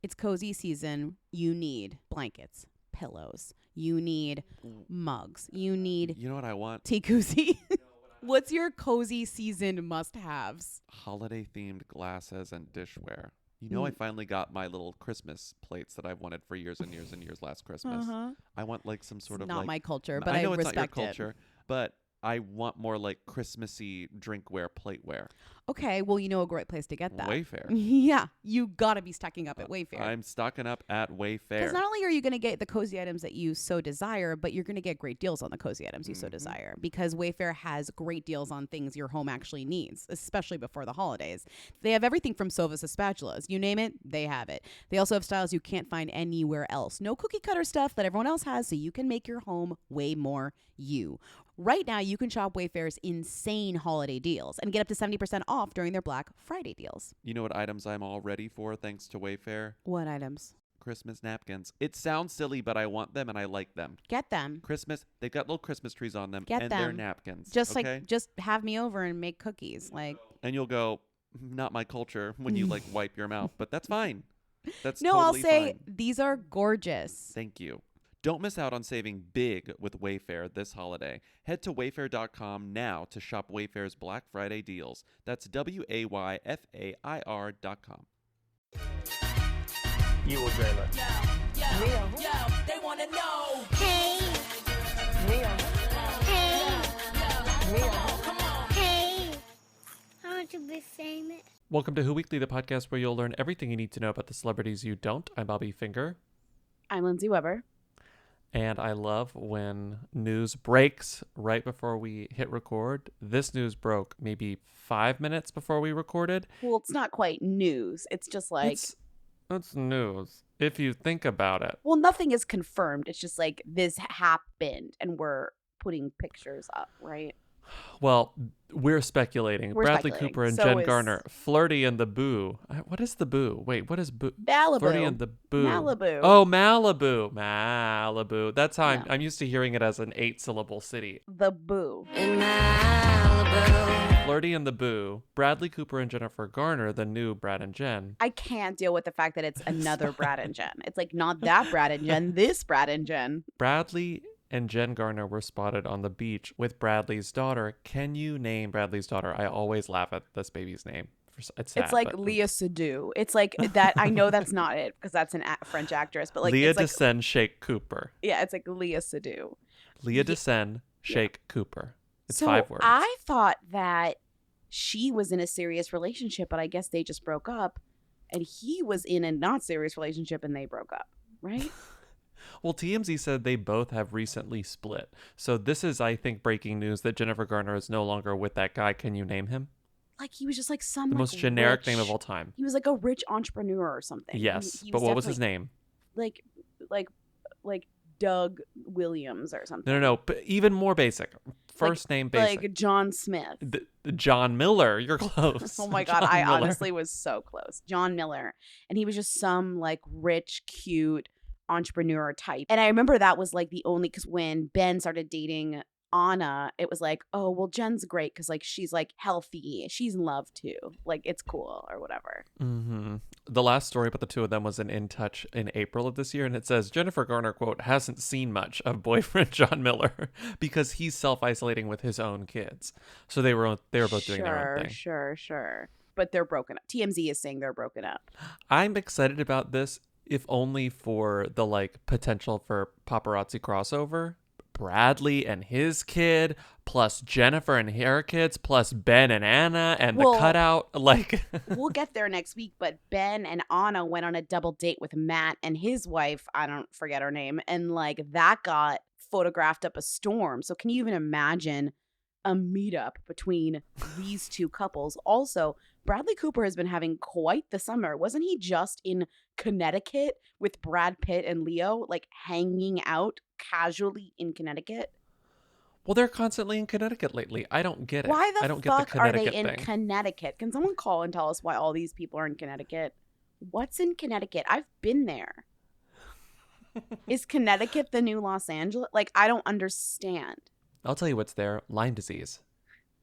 It's cozy season. You need blankets, pillows. You need mugs. You need You know what I want? tea koozie. What's your cozy season must-haves? Holiday themed glasses and dishware. You know, I finally got my little Christmas plates that I've wanted for years and years and years last Christmas. I want like some sort It's of not like my culture, but I know I it's not your respect it. culture, but I want more like Christmassy drinkware, plateware. Okay, well, you know a great place to get that. Wayfair. Yeah, you got to be stocking up at Wayfair. I'm stocking up at Wayfair. Because not only are you going to get the cozy items that you so desire, but you're going to get great deals on the cozy items you so desire. Because Wayfair has great deals on things your home actually needs, especially before the holidays. They have everything from sofas to spatulas. You name it, they have it. They also have styles you can't find anywhere else. No cookie cutter stuff that everyone else has, so you can make your home way more you. Right now, you can shop Wayfair's insane holiday deals and get up to 70% off during their Black Friday deals. You know what items I'm all ready for thanks to Wayfair? What items? Christmas napkins. It sounds silly, but I want them and I like them. Get them. Christmas, they've got little Christmas trees on them. Get and them. They're napkins. Just okay? just have me over and make cookies. Like, and you'll go, not my culture when you like wipe your mouth, but that's fine. That's no, totally I'll say fine. these are gorgeous. Thank you. Don't miss out on saving big with Wayfair this holiday. Head to wayfair.com now to shop Wayfair's Black Friday deals. That's WAYFAIR.com. You will dream it. Yo, they wanna know. Hey, Mia. hey, Mia. hey. I want to be famous. Welcome to Who Weekly, the podcast where you'll learn everything you need to know about the celebrities you don't. I'm Bobby Finger. I'm Lindsay Weber. And I love when news breaks right before we hit record. This news broke maybe 5 minutes before we recorded. Well, it's not quite news. It's just like, It's news, if you think about it. well, nothing is confirmed. It's just like this happened and we're putting pictures up, right? Well, we're speculating. We're Bradley speculating. Cooper and So Jen is- Garner, Flirty and the Boo. What is the Boo? Wait, what is Boo? Malibu. Flirty and the Boo. Malibu. Oh, Malibu. Malibu. That's how No. I'm used to hearing it as an 8-syllable city. The Boo. In Malibu. Flirty and the Boo. Bradley Cooper and Jennifer Garner, the new Brad and Jen. I can't deal with the fact that it's another Brad and Jen. It's like not that Brad and Jen, this Brad and Jen. Bradley and Jen Garner were spotted on the beach with Bradley's daughter. Can you name Bradley's daughter? I always laugh at this baby's name. It's sad, It's like but- Leah Seydoux. It's like that. I know that's not it because that's an French actress, but like Leah it's like, Descend Shake Cooper. yeah, it's like Leah Seydoux. Leah Descend Shake Cooper. It's so 5 words. I thought that she was in a serious relationship, but I guess they just broke up, and he was in a not serious relationship, and they broke up, right? Well, TMZ said they both have recently split. So this is, I think, breaking news that Jennifer Garner is no longer with that guy. Can you name him? Like he was just like some The like, most generic rich- name of all time. He was like a rich entrepreneur or something. Yes, He but what was his definitely- name? Like Doug Williams or something. No. But even more basic. First name basic. Like John Smith. John Miller. You're close. Oh my God, John I Miller. honestly was so close. John Miller. And he was just some like rich, cute entrepreneur type. And I remember that was like the only, because when Ben started dating Anna, it was like, oh, well, Jen's great because like she's like healthy. She's in love too. Like it's cool or whatever. Mm-hmm. The last story about the two of them was in Touch in April of this year, and it says Jennifer Garner, quote, hasn't seen much of boyfriend John Miller because he's self-isolating with his own kids. So they were both doing their own thing. Sure. But they're broken up. TMZ is saying they're broken up. I'm excited about this, if only for the like potential for paparazzi crossover. Bradley and his kid, plus Jennifer and her kids, plus Ben and Anna and Well, the cutout. Like, We'll get there next week, but Ben and Anna went on a double date with Matt and his wife, I don't forget her name, and like that got photographed up a storm. So can you even imagine a meetup between these two couples? Also, Bradley Cooper has been having quite the summer. Wasn't he just in Connecticut with Brad Pitt and Leo, like hanging out casually in Connecticut? well, they're constantly in Connecticut lately. I don't get it. Why I the don't fuck get the are they Connecticut in thing. Connecticut? Can someone call and tell us why all these people are in Connecticut? What's in Connecticut? I've been there. Is Connecticut the new Los Angeles? Like, I don't understand. I'll tell you what's there. Lyme disease.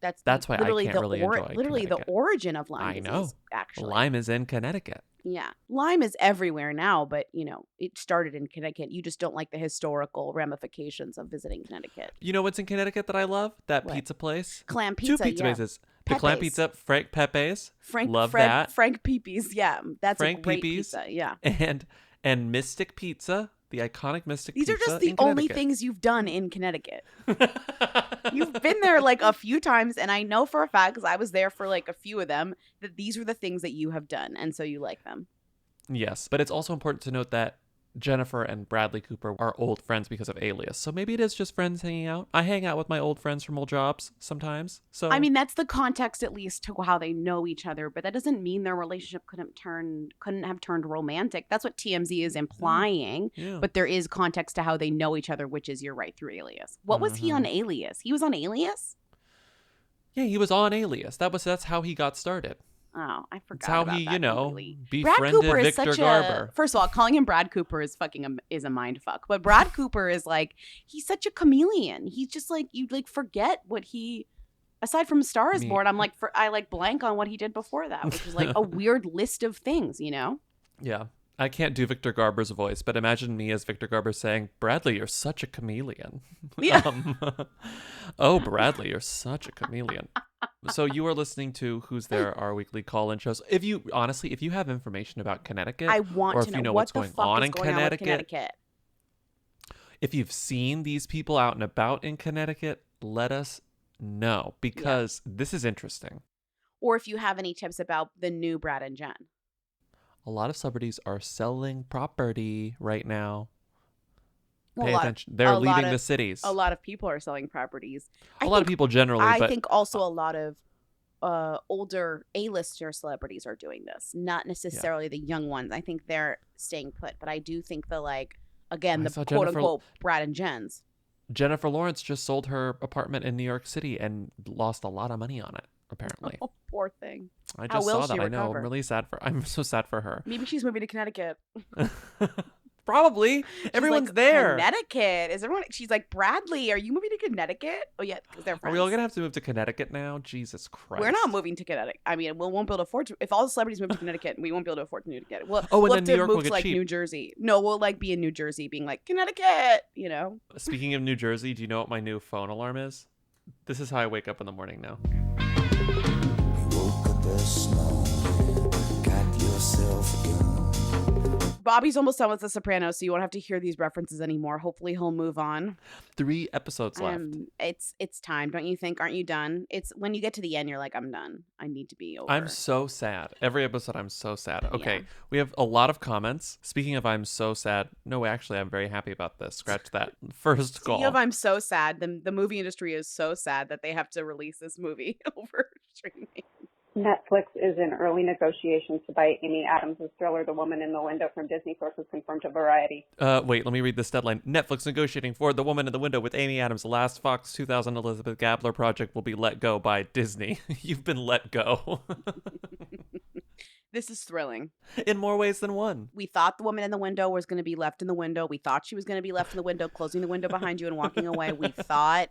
That's why I literally can't the really enjoy literally the Connecticut. origin of Lyme I disease. know. Actually, Lyme is in Connecticut. yeah, Lyme is everywhere now, but it started in Connecticut. You just don't like the historical ramifications of visiting Connecticut. You know what's in Connecticut that I love? That What? pizza place. Clam pizza, Two pizza yeah. places. The clam Pepe's. pizza, Frank Pepe's. Frank Love Fred, that. Frank Peepe's, yeah, that's Frank a great Peepe's. pizza, yeah. And Mystic Pizza, the iconic Mystic These Pizza. are just the in only Connecticut. things you've done in Connecticut. You've been there like a few times, and I know for a fact, because I was there for like a few of them, that these were the things that you have done, and so you like them. Yes, but it's also important to note that Jennifer and Bradley Cooper are old friends because of Alias. So maybe it is just friends hanging out. I hang out with my old friends from old jobs sometimes. So I mean, that's the context at least to how they know each other, but that doesn't mean their relationship couldn't have turned romantic. That's what TMZ is implying. yeah. But there is context to how they know each other, which is, you're right, through Alias. What was he on Alias? He was on Alias? Yeah, he was on Alias. That's how he got started. Oh, I forgot. It's how about he, that completely. Brad befriended Cooper is Victor such Garber. First of all, calling him Brad Cooper is is a mind fuck. But Brad Cooper is like, he's such a chameleon. He's just like, you like forget what he. Aside from Star is Born, I like blank on what he did before that, which is like a weird list of things, Yeah. I can't do Victor Garber's voice, but imagine me as Victor Garber saying, Bradley, you're such a chameleon. Yeah. Oh, Bradley, you're such a chameleon. So you are listening to Who's There, our weekly call-in shows. If you have information about Connecticut, I want or to if know you know what what's the going fuck on is in going on with Connecticut. If you've seen these people out and about in Connecticut, let us know, because this is interesting. Or if you have any tips about the new Brad and Jen. A lot of celebrities are selling property right now. Pay Well, attention. They're leaving the cities. A lot of people are selling properties. A lot of people generally, I but think also a lot of older A-lister celebrities are doing this, not necessarily the young ones. I think they're staying put, but I do think the saw quote unquote Brad and Jen's. Jennifer Lawrence just sold her apartment in New York City and lost a lot of money on it, apparently. Oh, poor thing. I How just will saw she that. I know. recover? I'm really sad I'm so sad for her. Maybe she's moving to Connecticut. Probably. She's Everyone's like, there. Connecticut. Is everyone? She's like, Bradley, are you moving to Connecticut? Oh yeah, because they're Are friends. we all going to have to move to Connecticut now? Jesus Christ. We're not moving to Connecticut. I mean, we won't be able to afford to. If all the celebrities move to Connecticut, we won't be able to afford to move to Connecticut. We'll and have then to New York move will to get like cheap. New Jersey. No, we'll like be in New Jersey, being like Connecticut. Speaking of New Jersey, do you know what my new phone alarm is? This is how I wake up in the morning now. Woke up this morning, got yourself a gun. Bobby's almost done with The Sopranos, so you won't have to hear these references anymore. Hopefully, he'll move on. 3 episodes left. It's time, don't you think? Aren't you done? It's when you get to the end, you're like, I'm done. I need to be over. I'm so sad. Every episode, I'm so sad. Okay, Yeah. we have a lot of comments. Speaking of I'm so sad, no, actually, I'm very happy about this. Scratch that. First call. Speaking of I'm so sad, the movie industry is so sad that they have to release this movie over streaming. Netflix is in early negotiations to buy Amy Adams' thriller The Woman in the Window from Disney, sources confirmed to Variety. Wait, let me read this deadline. Netflix negotiating for The Woman in the Window with Amy Adams. The last Fox 2000 Elizabeth Gabler project will be let go by Disney. You've been let go. This is thrilling. In more ways than one. We thought the woman in the window was going to be left in the window. We thought she was going to be left in the window, closing the window behind you and walking away. We thought...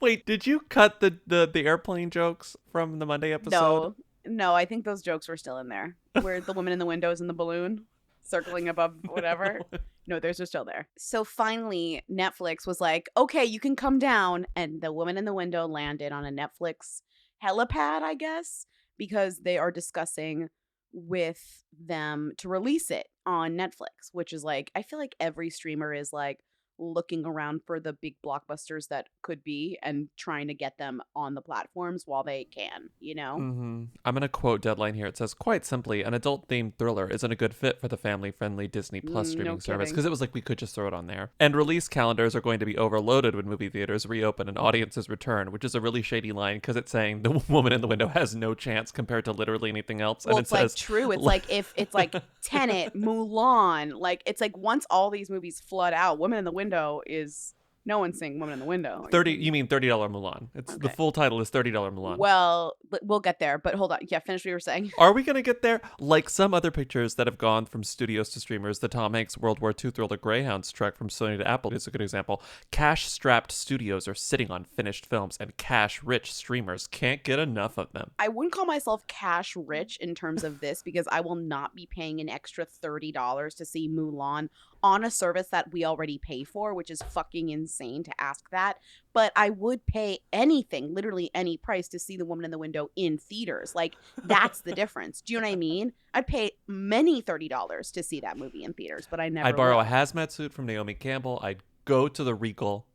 Wait, did you cut the airplane jokes from the Monday episode? No, I think those jokes were still in there. Where the woman in the window is in the balloon, circling above whatever. No, those are still there. So finally, Netflix was like, okay, you can come down. And the woman in the window landed on a Netflix helipad, I guess, because they are discussing with them to release it on Netflix, which is like, I feel like every streamer is like, looking around for the big blockbusters that could be and trying to get them on the platforms while they can, Mm-hmm. I'm going to quote Deadline here. It says, quite simply, an adult-themed thriller isn't a good fit for the family-friendly Disney Plus streaming service, because it was like we could just throw it on there. And release calendars are going to be overloaded when movie theaters reopen and audiences return, which is a really shady line because it's saying the woman in the window has no chance compared to literally anything else. Well, and it's like true. It's like if it's like Tenet, Mulan, like it's like once all these movies flood out, Women in the Window is No one's saying Woman in the Window. You mean $30 Mulan? It's the Okay. full title is $30 Mulan. Well, we'll get there, but hold on. Yeah, finish what you were saying. Are we going to get there? Like some other pictures that have gone from studios to streamers, the Tom Hanks World War II thriller Greyhounds trek from Sony to Apple is a good example. Cash-strapped studios are sitting on finished films, and cash-rich streamers can't get enough of them. I wouldn't call myself cash rich in terms of this because I will not be paying an extra $30 to see Mulan on a service that we already pay for, which is fucking insane to ask that. But I would pay anything, literally any price, to see The Woman in the Window in theaters. Like, that's the difference. Do you know what I mean? I'd pay many $30 to see that movie in theaters, but I never I'd borrow will. a hazmat suit from Naomi Campbell. I'd go to the Regal,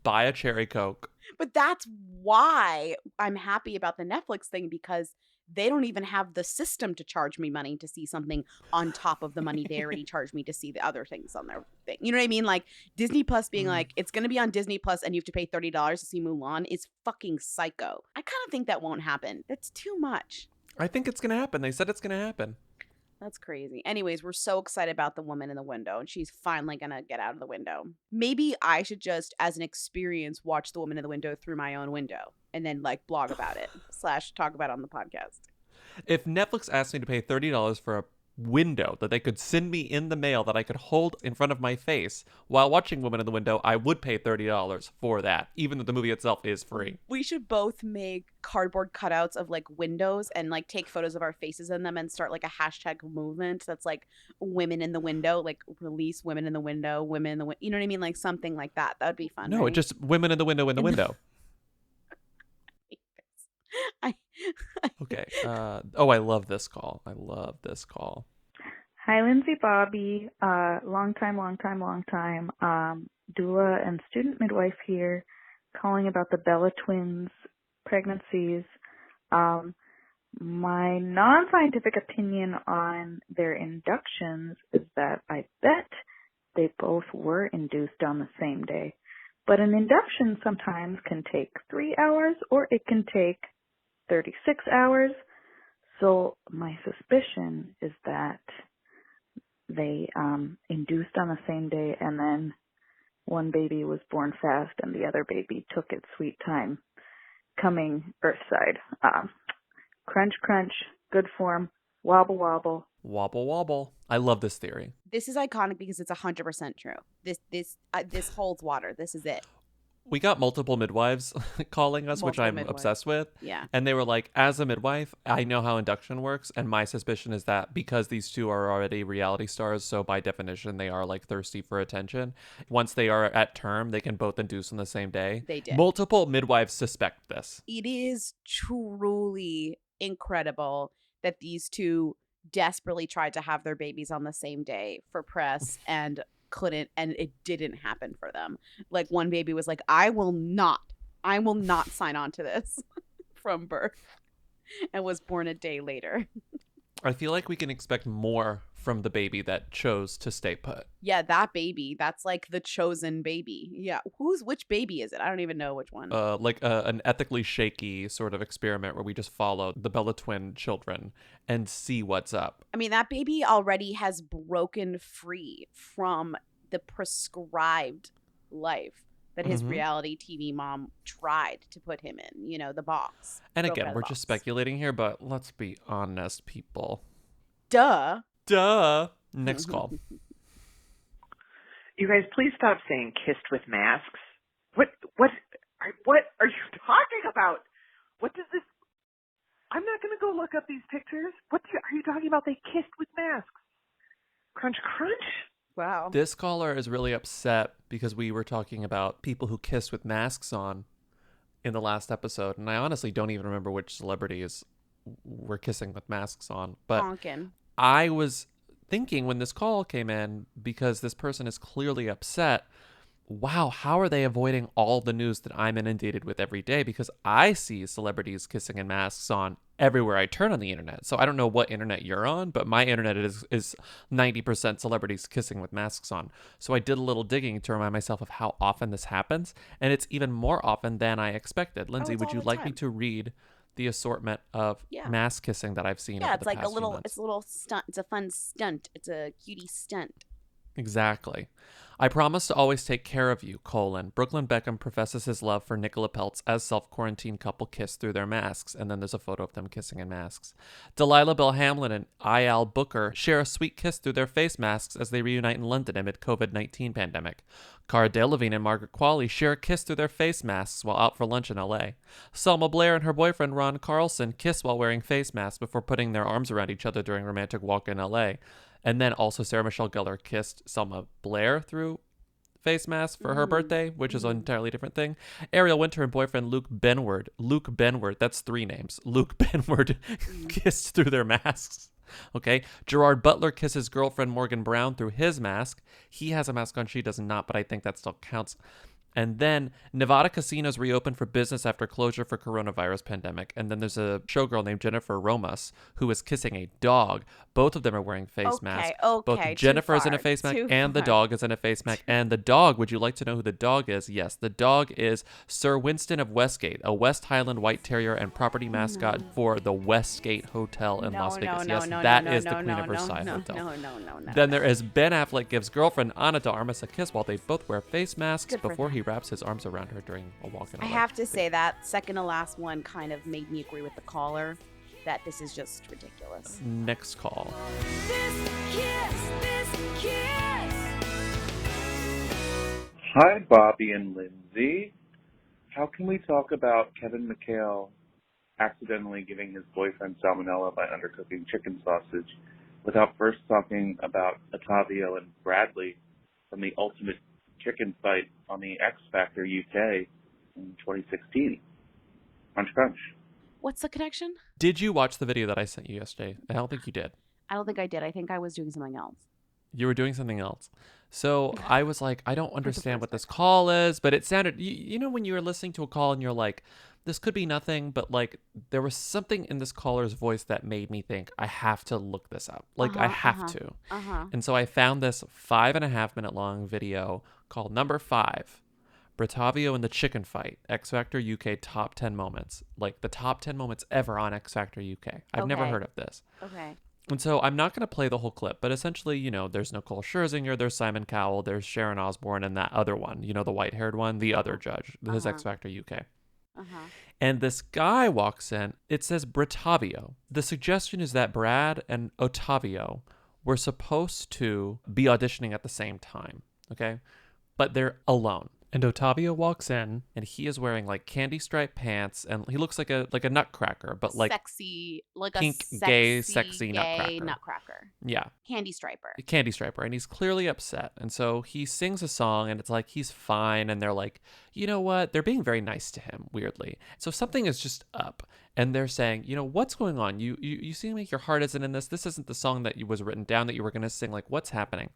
buy a cherry Coke. But that's why I'm happy about the Netflix thing, because they don't even have the system to charge me money to see something on top of the money they already charged me to see the other things on their thing. You know what I mean? Like, Disney Plus being like, it's going to be on Disney Plus and you have to pay $30 to see Mulan is fucking psycho. I kind of think that won't happen. That's too much. I think it's going to happen. They said it's going to happen. That's crazy. Anyways, we're so excited about The Woman in the Window, and she's finally going to get out of the window. Maybe I should just, as an experience, watch The Woman in the Window through my own window and then, like, blog about it / talk about it on the podcast. If Netflix asked me to pay $30 for a window that they could send me in the mail that I could hold in front of my face while watching Woman in the Window, I would pay $30 for that, even though the movie itself is free. We should both make cardboard cutouts of like windows and like take photos of our faces in them and start like a hashtag movement that's like Women in the Window, like release Women in the Window, Women in the Window. You know what I mean? Like something like that. That would be fun. No, right? just Women in the Window in the window. Okay. I love this call. Hi, Lindsay Bobby. Long time. Doula and student midwife here, calling about the Bella twins pregnancies. My non-scientific opinion on their inductions is that I bet they both were induced on the same day. But an induction sometimes can take 3 hours or it can take 36 hours. So my suspicion is that they induced on the same day and then one baby was born fast and the other baby took its sweet time coming earthside. Crunch, crunch, good form, wobble, wobble. Wobble, wobble. I love this theory. This is iconic because it's 100% true. This holds water. This is it. We got multiple midwives calling us, which I'm obsessed with. Yeah. And they were like, as a midwife, I know how induction works. And my suspicion is that because these two are already reality stars, so by definition, they are like thirsty for attention. Once they are at term, they can both induce on the same day. They did. Multiple midwives suspect this. It is truly incredible that these two desperately tried to have their babies on the same day for press and couldn't, and it didn't happen for them. Like one baby was like, I will not sign on to this from birth, and was born a day later. I feel like we can expect more from the baby that chose to stay put. Yeah, that baby, that's like the chosen baby. Yeah, which baby is it? I don't even know which one. An ethically shaky sort of experiment where we just follow the Bella twin children and see what's up. I mean, that baby already has broken free from the prescribed life that his reality TV mom tried to put him in, you know, the box. And again, we're just speculating here, but let's be honest, people. Duh. Next call. You guys, please stop saying kissed with masks. What are you talking about? What does this... I'm not going to go look up these pictures. Are you talking about? They kissed with masks. Crunch, crunch. Wow. This caller is really upset because we were talking about people who kiss with masks on in the last episode. And I honestly don't even remember which celebrities were kissing with masks on. But Honkin'. I was thinking when this call came in, because this person is clearly upset, wow, how are they avoiding all the news that I'm inundated with every day? Because I see celebrities kissing in masks on everywhere I turn on the internet. So I don't know what internet you're on, but my internet is 90% celebrities kissing with masks on. So I did a little digging to remind myself of how often this happens. And it's even more often than I expected. Lindsay, would you like me to read the assortment of mask kissing that I've seen? Yeah, over it's the like past a little, few months? it's a little stunt. It's a fun stunt. It's a cutie stunt. Exactly. I promise to always take care of you, Brooklyn Beckham professes his love for Nicola Peltz as self-quarantine couple kiss through their masks. And then there's a photo of them kissing in masks. Delilah Bell Hamlin and I.L. Booker share a sweet kiss through their face masks as they reunite in London amid COVID-19 pandemic. Cara Delevingne and Margaret Qualley share a kiss through their face masks while out for lunch in LA. Selma Blair and her boyfriend Ron Carlson kiss while wearing face masks before putting their arms around each other during a romantic walk in LA. And then also Sarah Michelle Gellar kissed Selma Blair through face mask for her birthday, which is an entirely different thing. Ariel Winter and boyfriend Luke Benward, that's 3 names. Luke Benward kissed through their masks. Okay. Gerard Butler kisses girlfriend Morgan Brown through his mask. He has a mask on, she does not, but I think that still counts. And then Nevada casinos reopened for business after closure for coronavirus pandemic. And then there's a showgirl named Jennifer Romas who is kissing a dog. Both of them are wearing face masks. Both Jennifer is in a face mask and the dog is in a face mask. And the dog, would you like to know who the dog is? Yes, the dog is Sir Winston of Westgate, a West Highland White Terrier and property mascot for the Westgate Hotel in Las Vegas. That is the Queen of Versailles Hotel. Then there is Ben Affleck gives girlfriend Ana de Armas a kiss while they both wear face masks before he wraps his arms around her during a walk in. I have to say that second to last one kind of made me agree with the caller that this is just ridiculous. Next call. This kiss. Hi, Bobby and Lindsay. How can we talk about Kevin McHale accidentally giving his boyfriend salmonella by undercooking chicken sausage without first talking about Ottavio and Bradley from the Ultimate Chicken fight on the X Factor UK in 2016? Crunch, crunch. What's the connection? Did you watch the video that I sent you yesterday? I don't think you did. I don't think I did. I think I was doing something else. You were doing something else. So I was like, I don't understand what this call is, but it sounded, you know, when you were listening to a call and you're like, this could be nothing, but like there was something in this caller's voice that made me think I have to look this up. Like I have to. And so I found this 5.5 minute long video called Number 5, Bratavio and the Chicken Fight, X Factor UK Top 10 Moments. Like the top 10 moments ever on X Factor UK. I've never heard of this. Okay. And so I'm not going to play the whole clip, but essentially, you know, there's Nicole Scherzinger, there's Simon Cowell, there's Sharon Osbourne, and that other one, you know, the white-haired one, the other judge, his X Factor UK. And this guy walks in, it says Bratavio. The suggestion is that Brad and Ottavio were supposed to be auditioning at the same time, okay? But they're alone. And Ottavio walks in, and he is wearing like candy striped pants, and he looks like a nutcracker, but like sexy, like pink, a sexy nutcracker. Yeah, candy striper, and he's clearly upset. And so he sings a song, and it's like he's fine, and they're like, you know what? They're being very nice to him, weirdly. So something is just up, and they're saying, you know, what's going on? You seem like your heart isn't in this. This isn't the song that was written down that you were going to sing. Like, what's happening?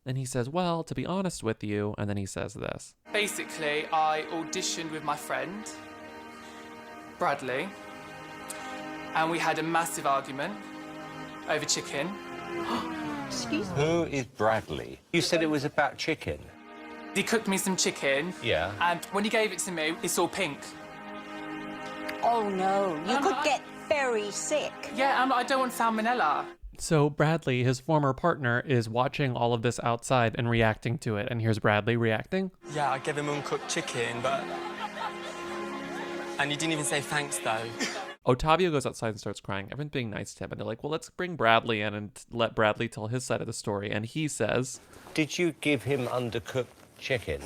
And he says, well, to be honest with you, and then he says this. Basically, I auditioned with my friend, Bradley, and we had a massive argument over chicken. Excuse me? Who is Bradley? You said it was about chicken. He cooked me some chicken. Yeah. And when he gave it to me, it's all pink. Oh, no. You could get very sick. Yeah, I don't want salmonella. So Bradley, his former partner, is watching all of this outside and reacting to it. And here's Bradley reacting. Yeah, I gave him uncooked chicken, but... And you didn't even say thanks, though. Ottavio goes outside and starts crying. Everyone's being nice to him. And they're like, well, let's bring Bradley in and let Bradley tell his side of the story. And he says... Did you give him undercooked chicken?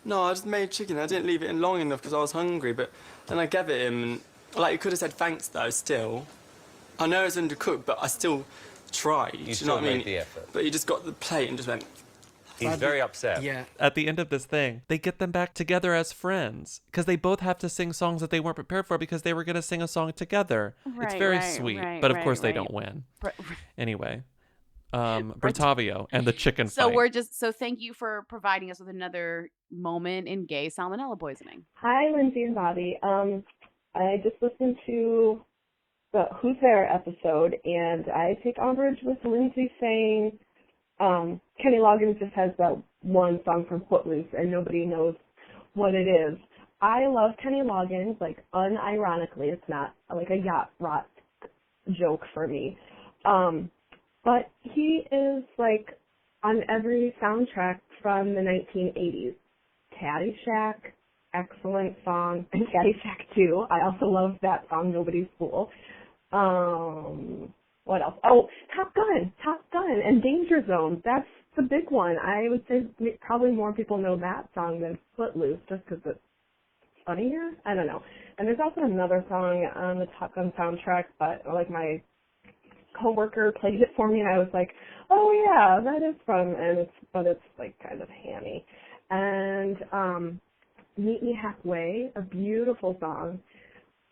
No, I just made chicken. I didn't leave it in long enough because I was hungry, but then I gave it him. And, like, you could have said thanks, though, still. I know it's undercooked, but I still... tried. You know what I mean? The effort. But you just got the plate and just went... He's very upset. Yeah. At the end of this thing, they get them back together as friends because they both have to sing songs that they weren't prepared for because they were going to sing a song together. It's very sweet, but of course they don't win. Anyway, Bratavio and the chicken fight. So thank you for providing us with another moment in gay salmonella poisoning. Hi, Lindsay and Bobby. I just listened to the Who's There episode, and I take umbrage with Lindsay saying Kenny Loggins just has that one song from Footloose, and nobody knows what it is. I love Kenny Loggins, like, unironically. It's not like a yacht rot joke for me. But he is, like, on every soundtrack from the 1980s. Caddyshack, excellent song, and Caddyshack 2. I also love that song, Nobody's Fool. What else? Oh, Top Gun, and Danger Zone. That's the big one. I would say probably more people know that song than Footloose, just because it's funnier. I don't know. And there's also another song on the Top Gun soundtrack, but like my coworker played it for me, and I was like, oh yeah, that is from, but it's like kind of hammy. And Meet Me Halfway, a beautiful song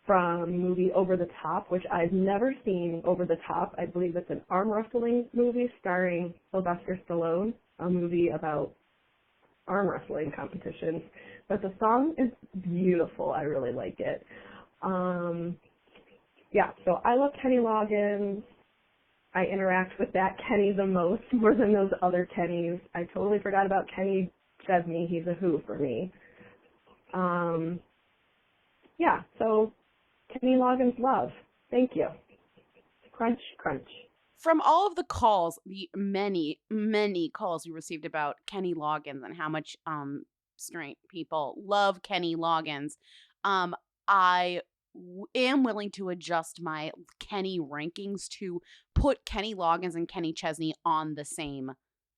from the movie Over the Top, which I've never seen Over the Top. I believe it's an arm wrestling movie starring Sylvester Stallone, a movie about arm wrestling competitions. But the song is beautiful. I really like it. Yeah, so I love Kenny Loggins. I interact with that Kenny the most, more than those other Kennys. I totally forgot about Kenny Chesney. He's a who for me. Yeah, so Kenny Loggins love. Thank you. Crunch, crunch. From all of the calls, the many, many calls we received about Kenny Loggins and how much straight people love Kenny Loggins, I am willing to adjust my Kenny rankings to put Kenny Loggins and Kenny Chesney on the same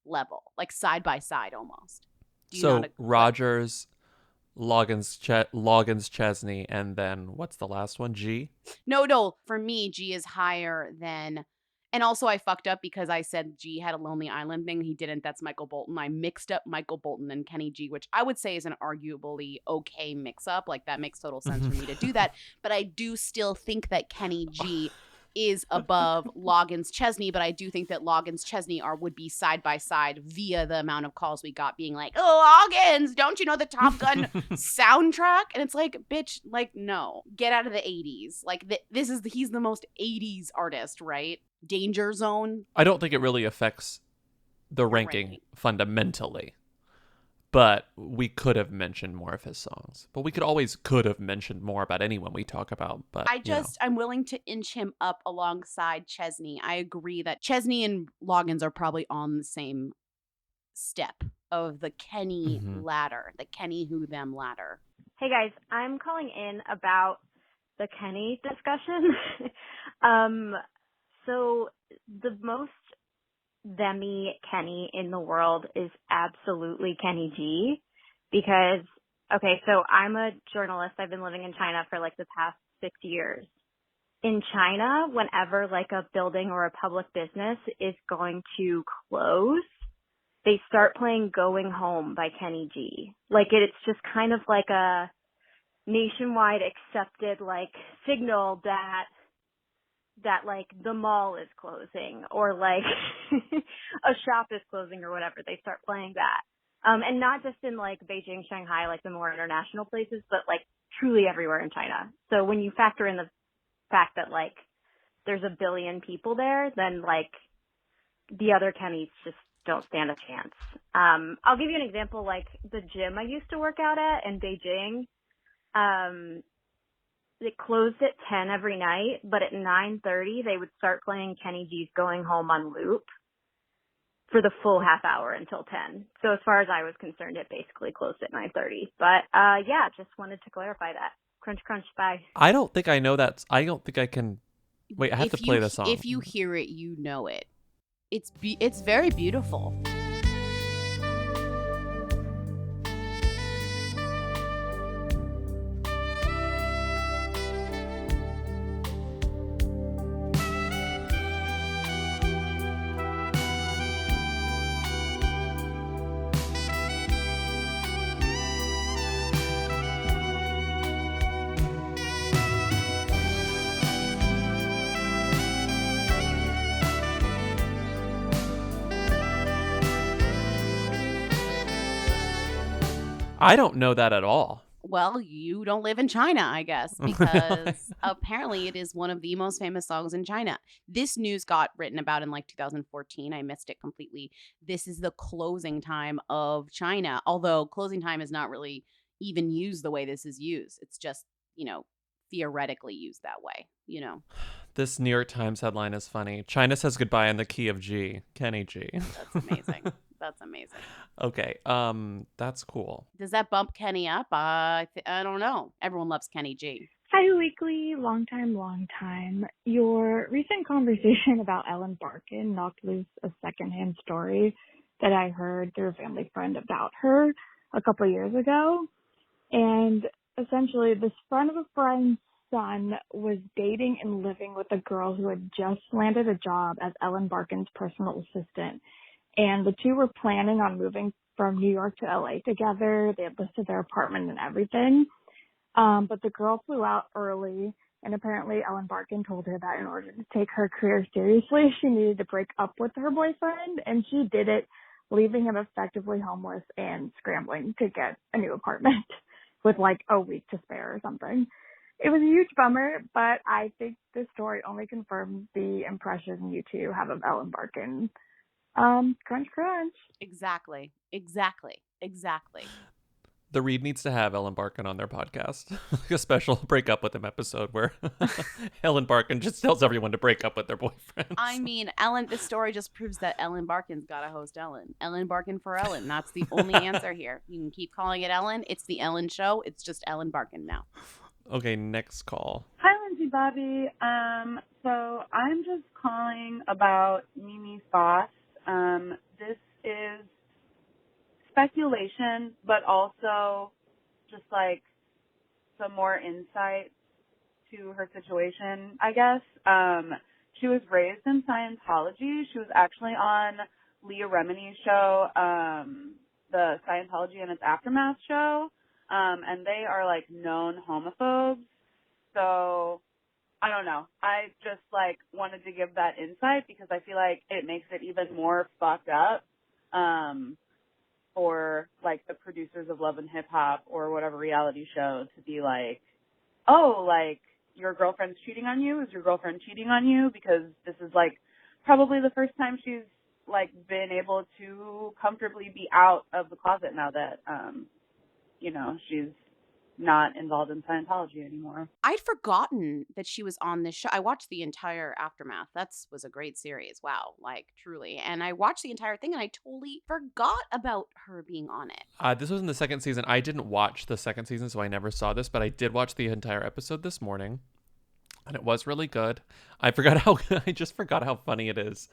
level, like side by side almost. So Rogers, Loggins, Chesney, and then what's the last one? G? No. For me, G is higher than. And also, I fucked up because I said G had a Lonely Island thing. He didn't. That's Michael Bolton. I mixed up Michael Bolton and Kenny G, which I would say is an arguably okay mix-up. Like, that makes total sense for me to do that. But I do still think that Kenny G is above Loggins Chesney. But I do think that Loggins Chesney would be side by side via the amount of calls we got being like, oh, Loggins, don't you know the Top Gun soundtrack? And it's like, bitch, like, no. Get out of the 80s. Like, he's the most 80s artist, right? Danger Zone. I don't think it really affects the ranking fundamentally, but we could have mentioned more of his songs. But we could have mentioned more about anyone we talk about. But I'm willing to inch him up alongside Chesney. I agree that Chesney and Loggins are probably on the same step of the Kenny ladder, the Kenny who them ladder. Hey guys, I'm calling in about the Kenny discussion. So the most themmy Kenny in the world is absolutely Kenny G, because, okay, so I'm a journalist. I've been living in China for like the past 6 years. In China, whenever like a building or a public business is going to close, they start playing Going Home by Kenny G. Like it's just kind of like a nationwide accepted like signal that like the mall is closing or like a shop is closing or whatever. They start playing that. And not just in like Beijing, Shanghai, like the more international places, but like truly everywhere in China. So when you factor in the fact that like there's 1 billion people there, then like the other Kennys just don't stand a chance. I'll give you an example, like the gym I used to work out at in Beijing. It closed at 10 every night, but at 9:30 they would start playing Kenny G's Going Home on loop for the full half hour until 10. So as far as I was concerned, it basically closed at 9:30. But yeah, just wanted to clarify that. Crunch, crunch, bye. I don't think I know that. I don't think I can. Wait, I have to play the song. If you hear it, you know it. It's very beautiful. I don't know that at all. Well, you don't live in China, I guess, because apparently it is one of the most famous songs in China. This news got written about in like 2014. I missed it completely. This is the closing time of China, although closing time is not really even used the way this is used. It's just, theoretically used that way, you know. This New York Times headline is funny. China says goodbye in the key of G. Kenny G. That's amazing. That's amazing. Okay, that's cool. Does that bump Kenny up? I don't know. Everyone loves Kenny G. Hi, Weekly. Long time. Your recent conversation about Ellen Barkin knocked loose a secondhand story that I heard through a family friend about her a couple of years ago. And essentially, this friend of a friend's son was dating and living with a girl who had just landed a job as Ellen Barkin's personal assistant. And the two were planning on moving from New York to LA together. They had listed their apartment and everything. But the girl flew out early, and apparently Ellen Barkin told her that in order to take her career seriously, she needed to break up with her boyfriend, and she did it, leaving him effectively homeless and scrambling to get a new apartment with like a week to spare or something. It was a huge bummer, but I think this story only confirms the impression you two have of Ellen Barkin. Crunch. Exactly. The Read needs to have Ellen Barkin on their podcast. A special break up with him episode where Ellen Barkin just tells everyone to break up with their boyfriends. I mean, Ellen, this story just proves that Ellen Barkin's got to host Ellen. Ellen Barkin for Ellen. That's the only answer here. You can keep calling it Ellen. It's the Ellen show. It's just Ellen Barkin now. Okay, next call. Hi, Lindsay Bobby. So I'm just calling about Mimi Faust. This is speculation, but also just like some more insight to her situation, I guess. She was raised in Scientology. She was actually on Leah Remini's show, the Scientology and its Aftermath show. And they are like known homophobes. So I don't know. I just like wanted to give that insight because I feel like it makes it even more fucked up. For like the producers of Love and Hip Hop or whatever reality show to be like, oh, like your girlfriend's cheating on you? Is your girlfriend cheating on you? Because this is like probably the first time she's like been able to comfortably be out of the closet now that, you know, she's not involved in Scientology anymore. I'd forgotten that she was on this show. I watched the entire Aftermath. That was a great series. Wow, like truly. And I watched the entire thing and I totally forgot about her being on it. This was in the second season. I didn't watch the second season, so I never saw this, but I did watch the entire episode this morning. And it was really good. I just forgot how funny it is.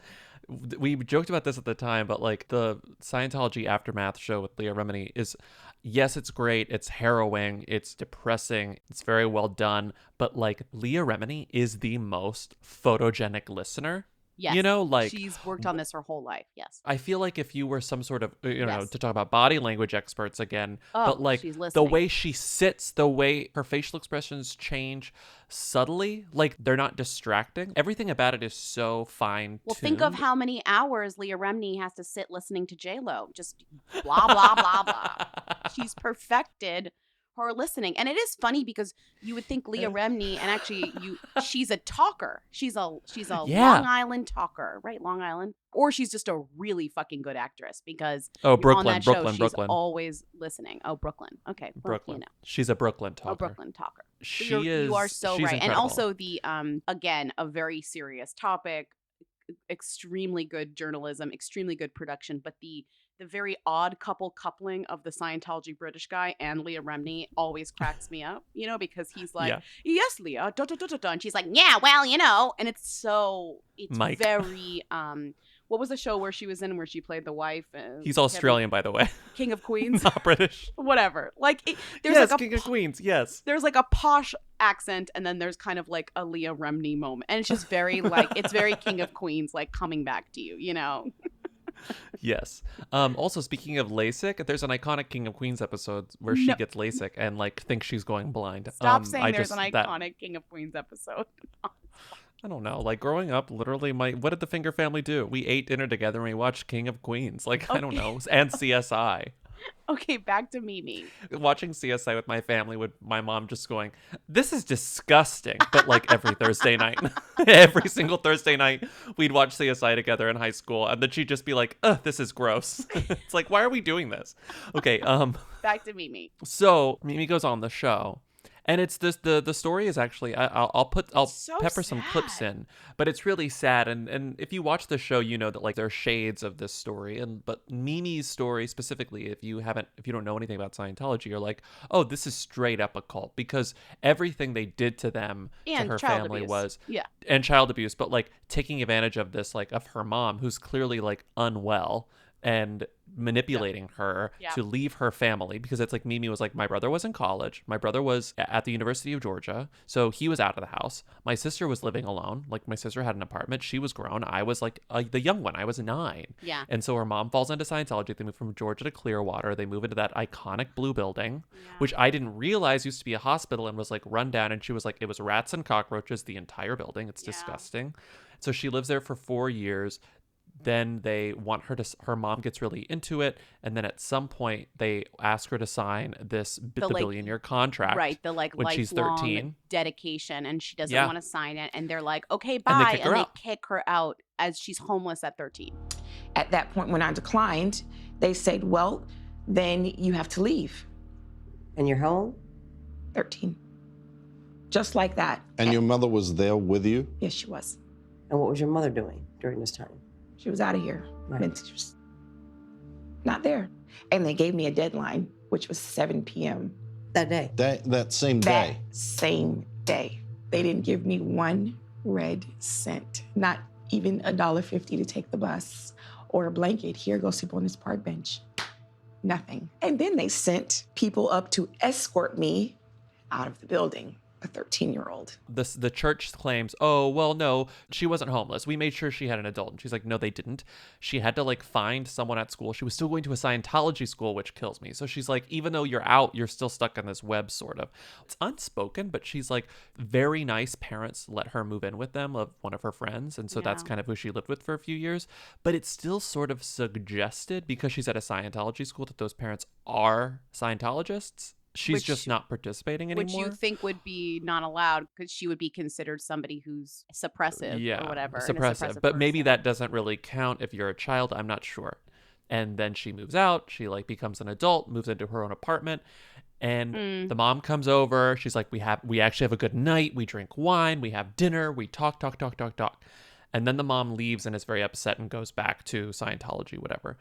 We joked about this at the time, but like the Scientology Aftermath show with Leah Remini is, yes, it's great. It's harrowing. It's depressing. It's very well done. But like Leah Remini is the most photogenic listener. Yes. You know, like she's worked on this her whole life. Yes. I feel like if you were some sort of, you know, to talk about body language experts again, but like the way she sits, the way her facial expressions change subtly, like they're not distracting. Everything about it is so fine-tuned. Well, think of how many hours Leah Remini has to sit listening to J-Lo. Just blah, blah, blah, blah. She's perfected her listening. And it is funny because you would think Leah Remini, and actually she's a talker. She's a Long Island talker, right? Long Island. Or she's just a really fucking good actress because Brooklyn, on that show, she's Brooklyn. always listening. Oh, Brooklyn. Okay. Well, Brooklyn. You know. She's a Brooklyn talker. A Brooklyn talker. You are so right. Incredible. And also the, again, a very serious topic, extremely good journalism, extremely good production, but the very odd coupling of the Scientology British guy and Leah Remini always cracks me up, you know, because he's like, yes, Leah, and she's like, yeah, well, you know, and it's Mike. very, what was the show where she was in where she played the wife? He's Australian, by the way. King of Queens. Not British. Whatever. Like, there's yes, like a King of Queens, yes. There's like a posh accent, and then there's kind of like a Leah Remini moment. And it's just very like, it's very King of Queens, like coming back to you, you know? Yes. Also, speaking of LASIK, there's an iconic King of Queens episode where she gets LASIK and like thinks she's going blind. Stop saying there's an iconic King of Queens episode. I don't know. Like growing up, literally, what did the Finger family do? We ate dinner together and we watched King of Queens. Like, I don't know. And CSI. Okay, back to Mimi. Watching CSI with my family, with my mom just going, this is disgusting. But like every Thursday night, every single Thursday night, we'd watch CSI together in high school. And then she'd just be like, ugh, this is gross. It's like, why are we doing this? Okay. Back to Mimi. So Mimi goes on the show. And it's this the story is actually I'll so pepper some clips in, but it's really sad. And if you watch the show, you know that like there are shades of this story. But Mimi's story specifically, if you don't know anything about Scientology, you're like, oh, this is straight up a cult, because everything they did to them, And to her child family abuse. and child abuse, but like taking advantage of this, like of her mom, who's clearly like unwell, and manipulating her to leave her family, because it's like Mimi was like, my brother was in college, my brother was at the University of Georgia, so he was out of the house, my sister was living alone, like my sister had an apartment, she was grown, I was like the young one, I was 9. And so her mom falls into Scientology. They move from Georgia to Clearwater, they move into that iconic blue building, which I didn't realize used to be a hospital and was like run down, and she was like, it was rats and cockroaches the entire building, it's disgusting. So she lives there for 4 years. Then they want her to, her mom gets really into it. And then at some point they ask her to sign the billionaire contract. Right. The like when she's 13. dedication, and she doesn't want to sign it. And they're like, okay, And bye. they kick her out as she's homeless at 13. At that point, when I declined, they said, well, then you have to leave. And you're how old? 13. Just like that. And your mother was there with you? Yes, she was. And what was your mother doing during this time? She was out of here. Right. And she was not there. And they gave me a deadline, which was 7 p.m. That day? That same day? That same day. They didn't give me 1 red cent, not even $1.50 to take the bus or a blanket. Here, go sleep on this park bench. Nothing. And then they sent people up to escort me out of the building. A 13-year-old. The church claims, oh, well, no, she wasn't homeless. We made sure she had an adult. And she's like, no, they didn't. She had to like find someone at school. She was still going to a Scientology school, which kills me. So she's like, even though you're out, you're still stuck in this web, sort of. It's unspoken, but she's like, very nice parents let her move in with them, of one of her friends. And so that's kind of who she lived with for a few years. But it's still sort of suggested, because she's at a Scientology school, that those parents are Scientologists. She's just not participating anymore. Which you think would be not allowed, because she would be considered somebody who's suppressive or whatever. Suppressive. But maybe that doesn't really count if you're a child. I'm not sure. And then she moves out. She like becomes an adult, moves into her own apartment. And the mom comes over. She's like, we actually have a good night. We drink wine. We have dinner. We talk. And then the mom leaves and is very upset and goes back to Scientology, whatever.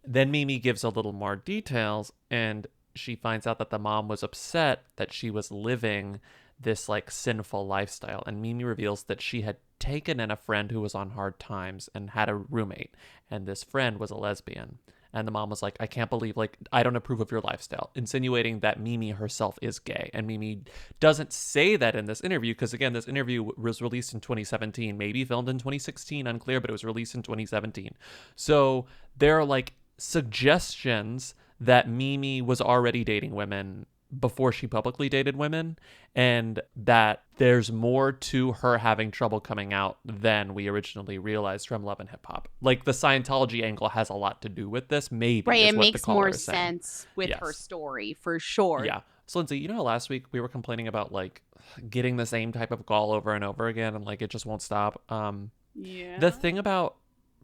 Then Mimi gives a little more details, and she finds out that the mom was upset that she was living this like sinful lifestyle. And Mimi reveals that she had taken in a friend who was on hard times and had a roommate, and this friend was a lesbian. And the mom was like, I can't believe, like, I don't approve of your lifestyle, insinuating that Mimi herself is gay. And Mimi doesn't say that in this interview, because again, this interview was released in 2017, maybe filmed in 2016, unclear, but it was released in 2017. So there are like suggestions that Mimi was already dating women before she publicly dated women, and that there's more to her having trouble coming out than we originally realized from Love and Hip Hop. Like the Scientology angle has a lot to do with this, maybe. Right, it what makes the caller more is saying. sense with her story, for sure. Yeah. So Lindsay, you know how last week we were complaining about like getting the same type of call over and over again, and like it just won't stop? The thing about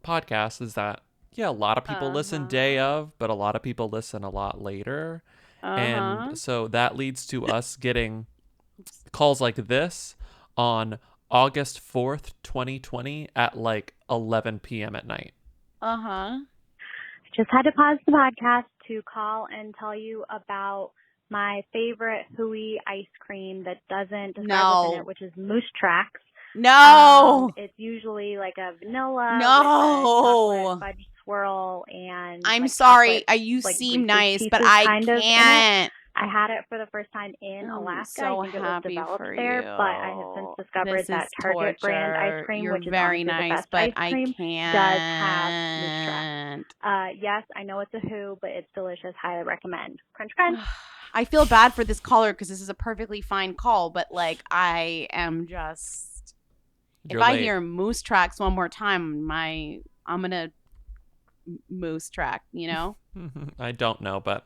podcasts is that a lot of people listen day of, but a lot of people listen a lot later. And so that leads to us getting calls like this on August 4th, 2020 at like 11 p.m. at night. Just had to pause the podcast to call and tell you about my favorite Hui ice cream that doesn't describe what's in it, which is Moose Tracks. No. It's usually like a vanilla with a chocolate fudge swirl, and I'm like sorry. chocolate, You like seem Reese's nice, but Pieces I kind of in it. can't. I had it for the first time in Alaska. so I think it was happy developed for there, you. but I have since discovered This that is Target brand ice cream, You're which is very honestly the nice, best but ice I cream, can't. does have Moose Tracks. Yes, I know it's a Who, but it's delicious. Highly recommend. Crunch, crunch. I feel bad for this caller because this is a perfectly fine call, but like I am just. You're if I late. hear Moose Tracks one more time, I'm gonna moose track. You know. I don't know, but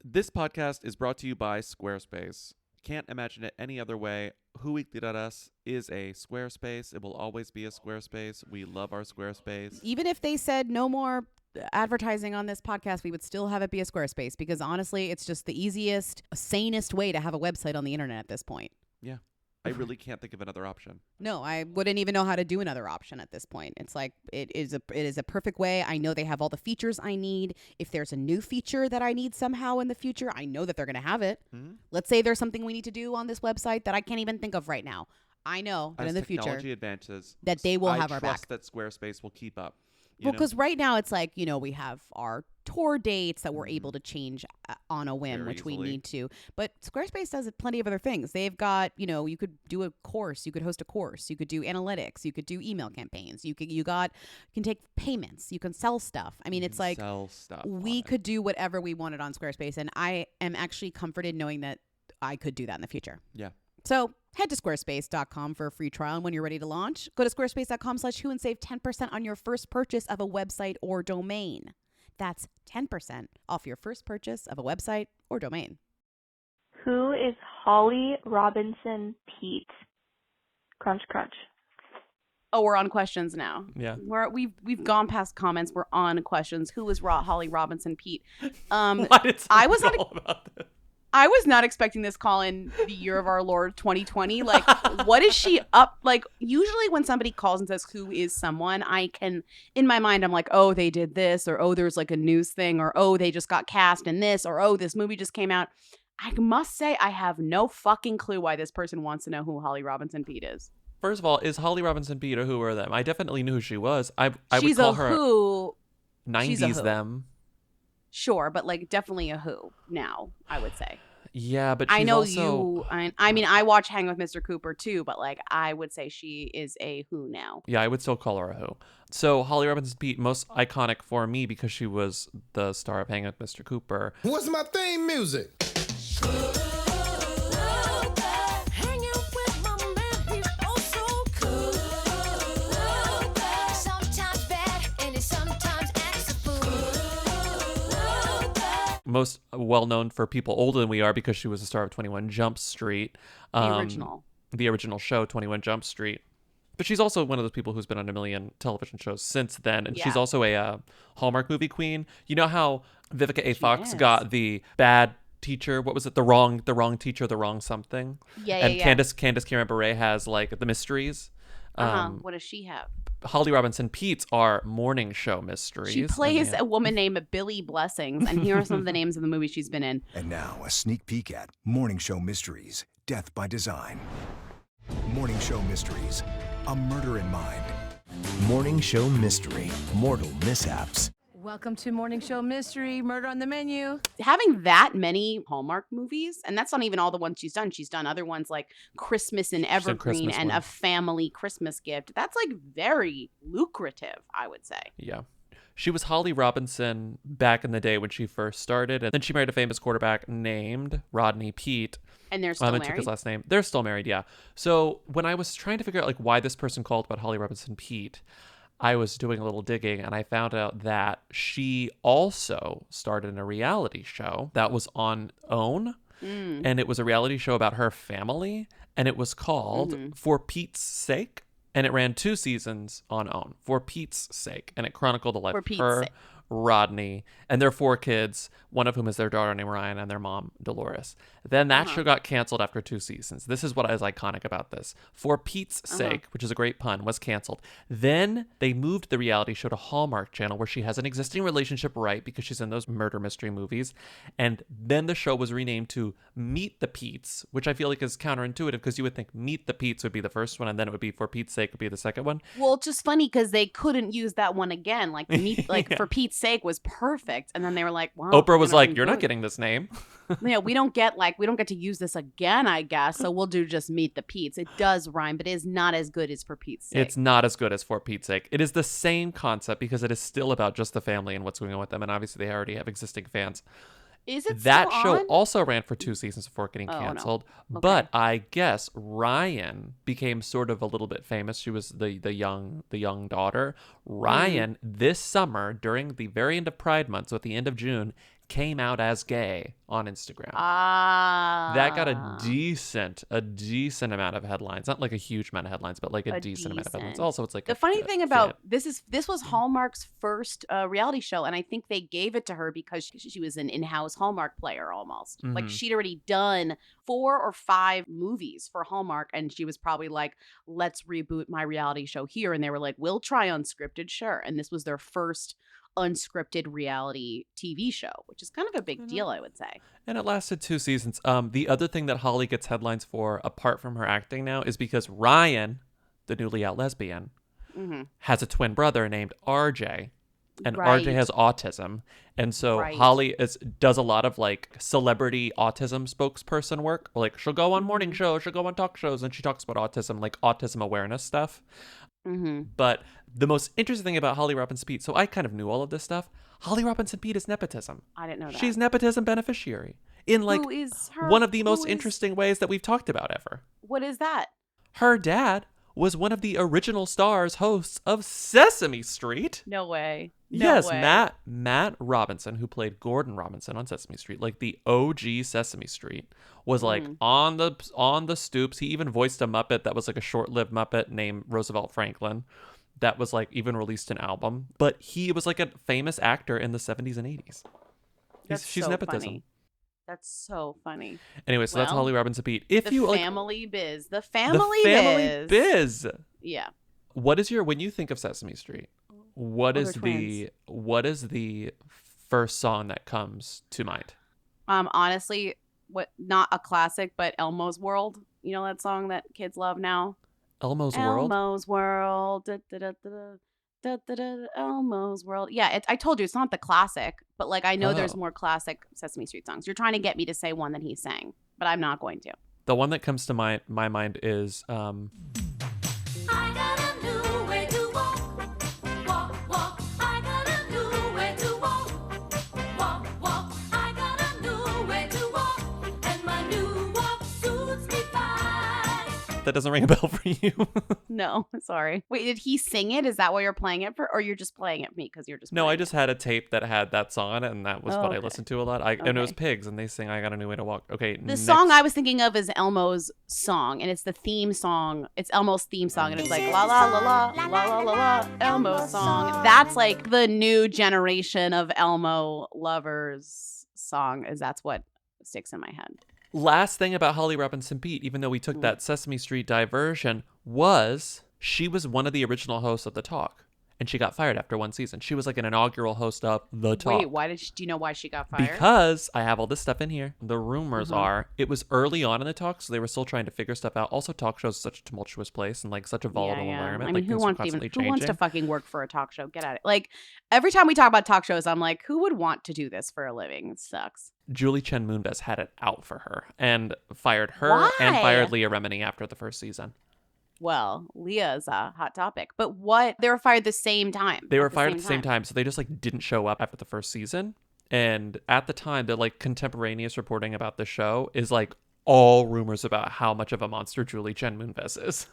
This podcast is brought to you by Squarespace. Can't imagine it any other way. Whoweekly.us is a Squarespace. It will always be a Squarespace. We love our Squarespace. Even if they said no more advertising on this podcast, we would still have it be a Squarespace because honestly, it's just the easiest, sanest way to have a website on the internet at this point. Yeah. I really can't think of another option. No, I wouldn't even know how to do another option at this point. It's like it is a perfect way. I know they have all the features I need. If there's a new feature that I need somehow in the future, I know that they're going to have it. Mm-hmm. Let's say there's something we need to do on this website that I can't even think of right now. I know that As in the future technology advances, that they will have our I back. trust that Squarespace will keep up. Well, because right now it's like, we have our tour dates that we're able to change on a whim, Very which we easily. need to. But Squarespace does plenty of other things. They've got, you could do a course, you could host a course, you could do analytics, you could do email campaigns, you can take payments, you can sell stuff. I mean, it's like sell stuff we could do whatever we wanted on Squarespace, and I am actually comforted knowing that I could do that in the future. Yeah. So head to squarespace.com for a free trial. And when you're ready to launch, go to squarespace.com/who and save 10% on your first purchase of a website or domain. That's 10% off your first purchase of a website or domain. Who is Holly Robinson Peete? Crunch, crunch. Oh, we're on questions now. Yeah. We've gone past comments. We're on questions. Who is Holly Robinson Peete? Why did I was someone call about this? I was not expecting this call in the year of our Lord 2020. Like, what is she up? Like, usually when somebody calls and says, who is someone, in my mind, I'm like, oh, they did this, or oh, there's like a news thing, or oh, they just got cast in this, or oh, this movie just came out. I must say, I have no fucking clue why this person wants to know who Holly Robinson Peete is. First of all, is Holly Robinson Peete a who or them? I definitely knew who she was. I She's would call a her who. 90s She's a who. them. Sure, but like definitely a who now, I would say. Yeah, but she's I know also... I mean, I watch Hang with Mr. Cooper too, but like I would say she is a who now. Yeah, I would still call her a who. So Holly Robinson Peete, most iconic for me because she was the star of Hang with Mr. Cooper. What's my theme music? Most well known for people older than we are because she was the star of 21 Jump Street. The original show, 21 Jump Street. But she's also one of those people who's been on a million television shows since then. And she's also a Hallmark movie queen. You know how Vivica A. Fox got the bad teacher? What was it? The wrong teacher, the wrong something? And Candace Cameron Bure has like the mysteries. What does she have? Holly Robinson Peete's are morning show mysteries. She plays a woman named Billy Blessings, and here are some of the names of the movies she's been in. And now, a sneak peek at Morning Show Mysteries, Death by Design. Morning Show Mysteries, A Murder in Mind. Morning Show Mystery, Mortal Mishaps. Welcome to Morning Show Mystery, Murder on the Menu. Having that many Hallmark movies, and that's not even all the ones she's done. She's done other ones like Christmas and Evergreen and A Family Christmas Gift. That's like very lucrative, I would say. Yeah. She was Holly Robinson back in the day when she first started, and then she married a famous quarterback named Rodney Peete. And they're still and married? took his last name. They're still married, yeah. So when I was trying to figure out like why this person called about Holly Robinson Peete, I was doing a little digging and I found out that she also started in a reality show that was on OWN. And it was a reality show about her family, and it was called For Pete's Sake. And it ran 2 seasons on OWN, For Pete's Sake. And it chronicled the life of her, Rodney, and their 4 kids, one of whom is their daughter named Ryan and their mom, Dolores. Then that show got canceled after 2 seasons. This is what is iconic about this. For Pete's Sake, which is a great pun, was canceled. Then they moved the reality show to Hallmark Channel, where she has an existing relationship because she's in those murder mystery movies. And then the show was renamed to Meet the Peetes, which I feel like is counterintuitive because you would think Meet the Peetes would be the first one, and then it would be For Pete's Sake would be the second one. Well, it's just funny because they couldn't use that one again. Like, For Pete's Sake was perfect, and then they were like, "Wow." Oprah was like, "You're not getting this name." We don't get to use this again, I guess. So we'll do just Meet the Peetes. It does rhyme, but it is not as good as For Pete's Sake. It's not as good as For Pete's Sake. It is the same concept because it is still about just the family and what's going on with them, and obviously they already have existing fans. Is it that still show on? also ran for 2 seasons before getting canceled? No. Okay. But I guess Ryan became sort of a little bit famous. She was the young daughter. Ryan this summer during the very end of Pride Month, so at the end of June, came out as gay on Instagram. Ah. That got a decent amount of headlines. Not like a huge amount of headlines, but like a decent amount of headlines. Also, it's like the funny thing about this was Hallmark's first reality show, and I think they gave it to her because she was an in-house Hallmark player almost. Like Mhm. she'd already done 4 or 5 movies for Hallmark, and she was probably like, let's reboot my reality show here. And they were like, we'll try unscripted, sure. And this was their first unscripted reality TV show, which is kind of a big deal, I would say. And it lasted 2 seasons. The other thing that Holly gets headlines for, apart from her acting now, is because Ryan, the newly out lesbian, has a twin brother named RJ. And Right. RJ has autism. And so Right. Holly does a lot of like celebrity autism spokesperson work. Like she'll go on morning shows, she'll go on talk shows, and she talks about autism, like autism awareness stuff. But the most interesting thing about Holly Robinson Peete, so I kind of knew all of this stuff. Holly Robinson Peete is nepotism. I didn't know that. She's nepotism beneficiary in like Who is her? one of the Who most is- interesting ways that we've talked about ever. What is that? Her dad was one of the original stars hosts of Sesame Street. No way. Yes, way. Matt Robinson, who played Gordon Robinson on Sesame Street, like the OG Sesame Street, was like on the stoops. He even voiced a Muppet that was like a short-lived Muppet named Roosevelt Franklin that was like even released an album. But he was like a famous actor in the 70s and 80s. She's so nepotism. funny. That's so funny. Anyway, so that's Well, Holly Robinson Peete. If the you like family biz, the the family family biz. Yeah. What is your when you think of Sesame Street? What Oh, is the first song that comes to mind? Honestly, not a classic, but Elmo's World. You know that song that kids love now? Elmo's World? Elmo's World. Da, da, da, da, da, da, da, da, Elmo's World. Yeah, I told you it's not the classic, but like I know there's Oh. more classic Sesame Street songs. You're trying to get me to say one that he sang, but I'm not going to. The one that comes to my mind is that doesn't ring a bell for you. No, sorry. Wait, did he sing it? Is that why you're playing it for, or you're just playing it for me because you're just No, playing I just had a tape that had that song on it, and that was Oh, what I okay. listened to a lot. And it was Okay. Pigs, and they sing "I Got a New Way to Walk." Okay, The song I was thinking of is Elmo's song, and it's the theme song. It's Elmo's theme song, and it's like la la la la la la la la Elmo's song. That's like the new generation of Elmo lovers song. That's what sticks in my head. Last thing about Holly Robinson Peete, even though we took that Sesame Street diversion, was she was one of the original hosts of The Talk, and she got fired after 1 season. She was like an inaugural host of The Talk. Wait, why did do you know why she got fired? Because I have all this stuff in here. The rumors Mhm. are it was early on in the talk, so they were still trying to figure stuff out. Also, talk shows are such a tumultuous place and like such a volatile environment. I mean, like who things are wants constantly who wants to changing. fucking work for a talk show? Get at it. Like every time we talk about talk shows, I'm like, who would want to do this for a living? It sucks. Julie Chen Moonves had it out for her and fired her and Why? fired Leah Remini after the first season. Well, Leah is a hot topic, but what? They were fired the same time. They were fired at the same time, so they just like didn't show up after the first season. And at the time, the like contemporaneous reporting about the show is like all rumors about how much of a monster Julie Chen Moonves is.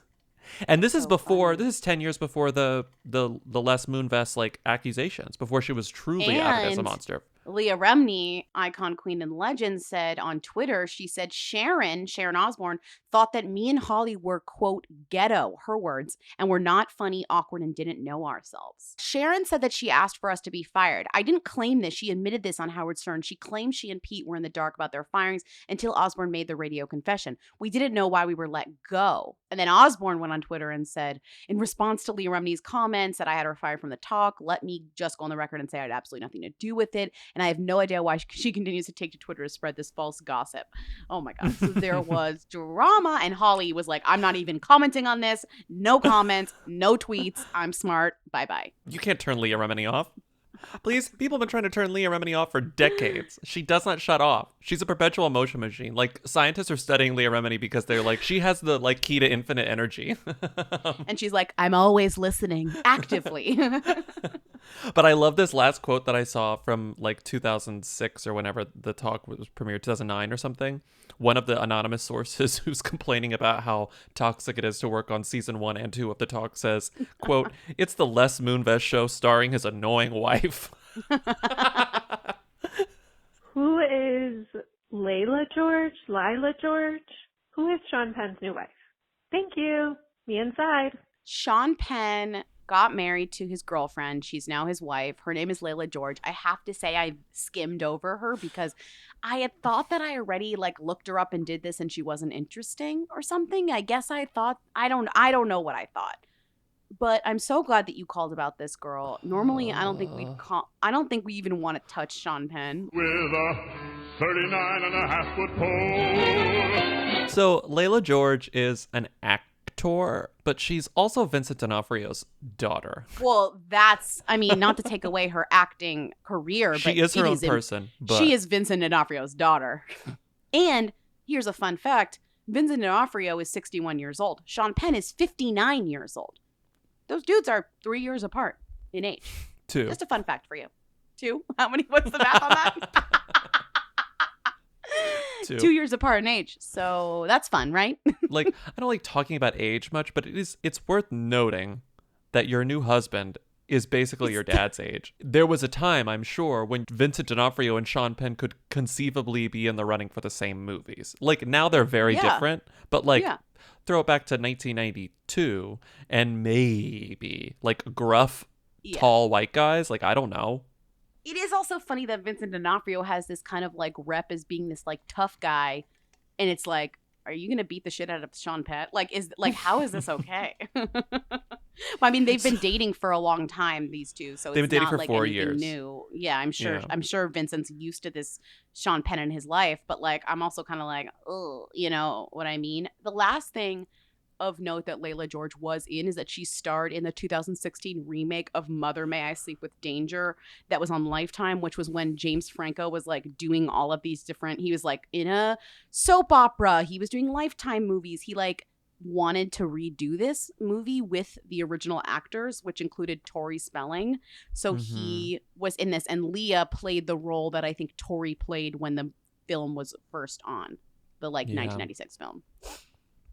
And this is before, this is 10 years before the Les Moonves like accusations, before she was truly outed as a And monster. Leah Remini, icon, queen, and legend, said on Twitter, she said Sharon Osbourne, thought that me and Holly were, quote, ghetto, her words, and were not funny, awkward, and didn't know ourselves. Sharon said that she asked for us to be fired. I didn't claim this. She admitted this on Howard Stern. She claimed she and Pete were in the dark about their firings until Osbourne made the radio confession. We didn't know why we were let go. And then Osbourne went on Twitter and said, in response to Leah Remini's comments that I had her fired from the talk, let me just go on the record and say I had absolutely nothing to do with it. And I have no idea why she continues to take to Twitter to spread this false gossip. Oh my God. So there was drama, and Holly was like, I'm not even commenting on this. No comments, no tweets. I'm smart. Bye-bye. You can't turn Leah Remini off. Please, people have been trying to turn Leah Remini off for decades. She does not shut off. She's a perpetual motion machine. Like, scientists are studying Leah Remini because they're like, she has the like key to infinite energy. And she's like, I'm always listening actively. But I love this last quote that I saw from like 2006 or whenever the talk was premiered, 2009 or something. One of the anonymous sources who's complaining about how toxic it is to work on season 1 and 2 of the talk says, quote, it's the Les Moonves show starring his annoying wife. Leila George, who is Sean Penn's new wife? Thank you. Me inside. Sean Penn got married to his girlfriend. She's now his wife. Her name is Leila George. I have to say I skimmed over her because I had thought that I already like looked her up and did this and she wasn't interesting or something. I guess I thought I don't know what I thought. But I'm so glad that you called about this girl. Normally, I don't think we even want to touch Sean Penn. With a 39.5-foot pole. So Leila George is an actor, but she's also Vincent D'Onofrio's daughter. Well, not to take away her acting career, but She is her own person. But she is Vincent D'Onofrio's daughter. And here's a fun fact. Vincent D'Onofrio is 61 years old. Sean Penn is 59 years old. Those dudes are 3 years apart in age. 2. Just a fun fact for you. 2? What's the math on that? 2. 2 years apart in age. So that's fun, right? Like, I don't like talking about age much, but it's worth noting that your new husband is basically your dad's age. There was a time, I'm sure, when Vincent D'Onofrio and Sean Penn could conceivably be in the running for the same movies. Like, now they're very different, but throw it back to 1992 and maybe like gruff, tall white guys. Like, I don't know. It is also funny that Vincent D'Onofrio has this kind of like rep as being this like tough guy. And it's like, are you going to beat the shit out of Sean Penn? How is this okay? I mean, they've been dating for a long time, these two. So they've it's been dating not for like 4 anything years. new. Yeah, I'm sure. Yeah. I'm sure Vincent's used to this Sean Penn in his life, but like, I'm also kind of like, oh, you know what I mean? The last thing of note that Leila George was in is that she starred in the 2016 remake of Mother May I Sleep with Danger that was on Lifetime, which was when James Franco was like doing all of these different, he was like in a soap opera, he was doing Lifetime movies, he like wanted to redo this movie with the original actors, which included Tori Spelling. So he was in this, and Leah played the role that I think Tori played when the film was first on, the 1996 film.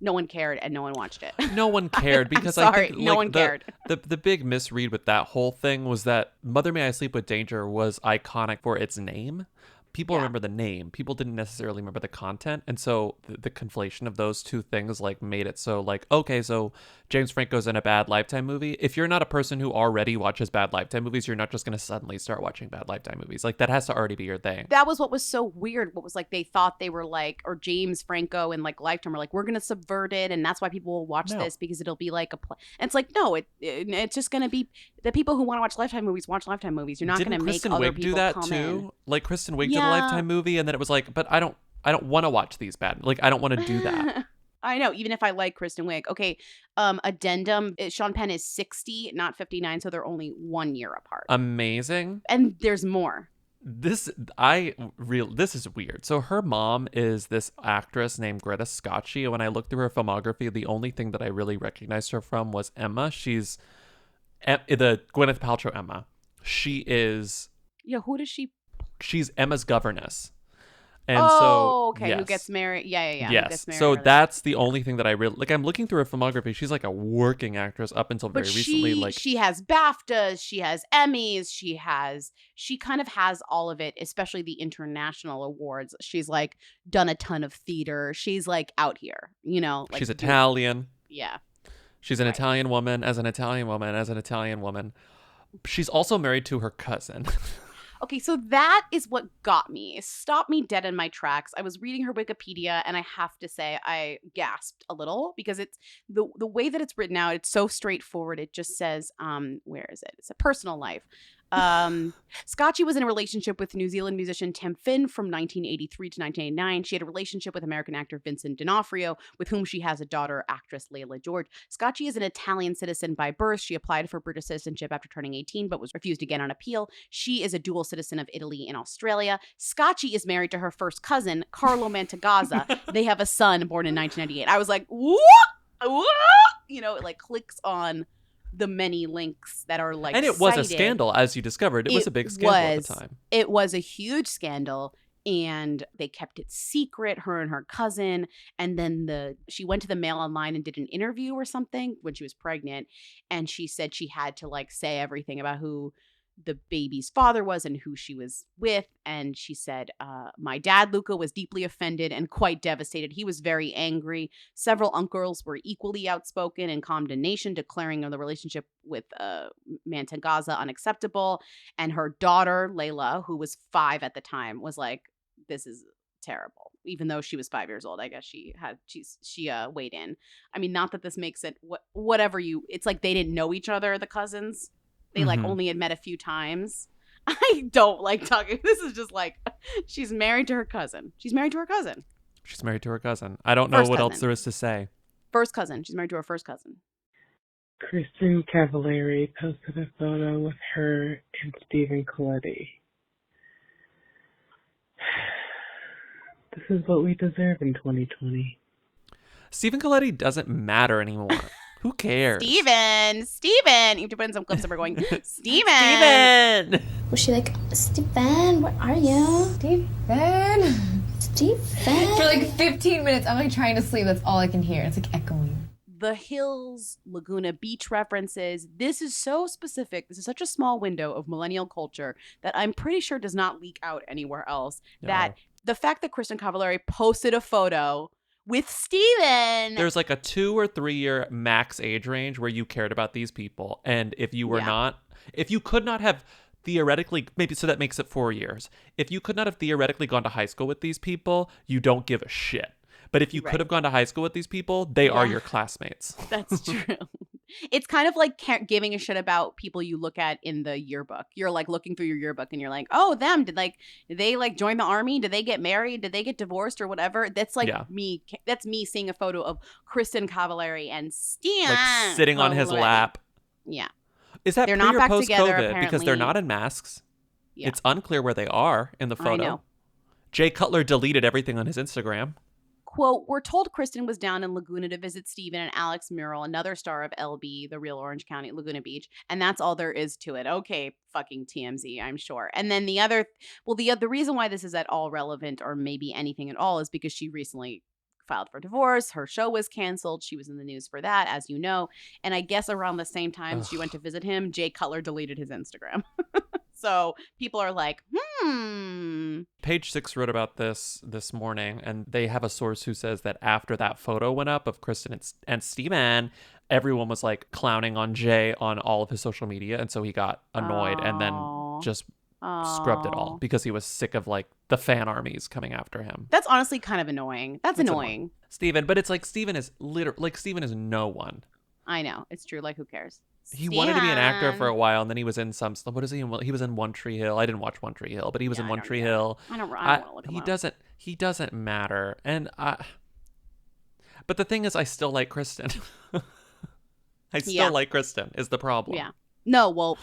No one cared and no one watched it. No one cared because sorry, I think no one cared. The big misread with that whole thing was that Mother May I Sleep with Danger was iconic for its name. People remember the name. People didn't necessarily remember the content. And so the conflation of those two things like made it so like, okay, so James Franco's in a bad Lifetime movie. If you're not a person who already watches bad Lifetime movies, you're not just going to suddenly start watching bad Lifetime movies. Like, that has to already be your thing. That was what was so weird. What was like, they thought they were like, or James Franco and like Lifetime were like, we're going to subvert it. And that's why people will watch this, because it'll be like and it's like, no, it's just going to be the people who want to watch Lifetime movies watch Lifetime movies. You're not going to make Kristen other Wiig people do that come too? in. Like, Kristen Wiig did a Lifetime movie, and then it was like, but I don't want to watch these bad. Like, I don't want to do that. I know, even if I like Kristen Wiig. Okay, addendum, Sean Penn is 60, not 59, so they're only 1 year apart. Amazing. And there's more. This is weird. So her mom is this actress named Greta Scacchi, and when I looked through her filmography, the only thing that I really recognized her from was Emma. She's the Gwyneth Paltrow Emma. She is... Yeah, who does she... She's Emma's governess. And okay. yes. Who gets married? Yeah. Yes. Who gets married So that's the only thing that I really like. I'm looking through her filmography. She's like a working actress up until very recently. Like, she has BAFTAs, she has Emmys, she kind of has all of it, especially the international awards. She's like done a ton of theater. She's like out here, you know. Like, she's Italian. Yeah. She's an Italian woman. As an Italian woman, she's also married to her cousin. Okay, so that is what got me. It stopped me dead in my tracks. I was reading her Wikipedia, and I have to say I gasped a little because it's the way that it's written out. It's so straightforward. It just says, where is it? It's a personal life. Scacchi was in a relationship with New Zealand musician Tim Finn from 1983 to 1989. She had a relationship with American actor Vincent D'Onofrio, with whom she has a daughter, actress Leila George. Scacchi is an Italian citizen by birth. She applied for British citizenship after turning 18, but was refused again on appeal. She is a dual citizen of Italy and Australia. Scacchi is married to her first cousin, Carlo Mantagazza. They have a son born in 1998. I was like, what? You know, it like clicks on the many links that are like, and it was a scandal, as you discovered. It was a big scandal at the time. It was a huge scandal, and they kept it secret, her and her cousin. And then she went to the Mail Online and did an interview or something when she was pregnant, and she said she had to like say everything about who the baby's father was and who she was with. And she said, my dad, Luca, was deeply offended and quite devastated. He was very angry. Several uncles were equally outspoken in condemnation, declaring the relationship with Mantangaza unacceptable. And her daughter, Leila, who was 5 at the time, was like, this is terrible. Even though she was 5 years old, I guess she weighed in. I mean, not that this makes it it's like they didn't know each other, the cousins. They like only had met a few times. I don't like talking. This is just like, she's married to her cousin. She's married to her cousin. She's married to her cousin. I don't know First what cousin. else there is to say. First cousin. She's married to her first cousin. Kristen Cavallari posted a photo with her and Stephen Coletti. This is what we deserve in 2020. Stephen Coletti doesn't matter anymore. Who cares? Steven! You have to put in some clips of her going, Steven! Was she like, Steven, what are you? Steven. For like 15 minutes, I'm like trying to sleep. That's all I can hear. It's like echoing. The hills, Laguna Beach references. This is so specific. This is such a small window of millennial culture that I'm pretty sure does not leak out anywhere else. No. That the fact that Kristen Cavallari posted a photo with Steven. There's like a 2 or 3 year max age range where you cared about these people. And if you were if you could not have theoretically, maybe so that makes it 4 years. If you could not have theoretically gone to high school with these people, you don't give a shit. But if you could have gone to high school with these people, they are your classmates. That's true. It's kind of like giving a shit about people you look at in the yearbook. You're like looking through your yearbook and you're like, oh, them. Did they like join the army? Did they get married? Did they get divorced or whatever? That's like me. That's me seeing a photo of Kristen Cavallari and Stan. Like sitting on his lap. Yeah. Is that they're pre not or back post together, COVID? apparently. Because they're not in masks. Yeah. It's unclear where they are in the photo. I know. Jay Cutler deleted everything on his Instagram. Quote, we're told Kristen was down in Laguna to visit Steven and Alex Murrell, another star of LB, the real Orange County, Laguna Beach. And that's all there is to it. Okay, fucking TMZ, I'm sure. And then the reason why this is at all relevant or maybe anything at all is because she recently filed for divorce. Her show was canceled. She was in the news for that, as you know. And I guess around the same time she went to visit him, Jay Cutler deleted his Instagram. So people are like, Page 6 wrote about this morning, and they have a source who says that after that photo went up of Kristen and Steven, everyone was like clowning on Jay on all of his social media. And so he got annoyed and then just scrubbed it all because he was sick of like the fan armies coming after him. That's honestly kind of annoying. That's annoying. Steven, but it's like Steven is Steven is no one. I know. It's true. Like, who cares? He wanted to be an actor for a while, and then he was in some. What is he? He was in One Tree Hill. I didn't watch One Tree Hill, but he was in One Tree Hill. I don't want to look him up. He doesn't matter. And but the thing is, I still like Kristen. I still like Kristen. Is the problem? Yeah. No, well,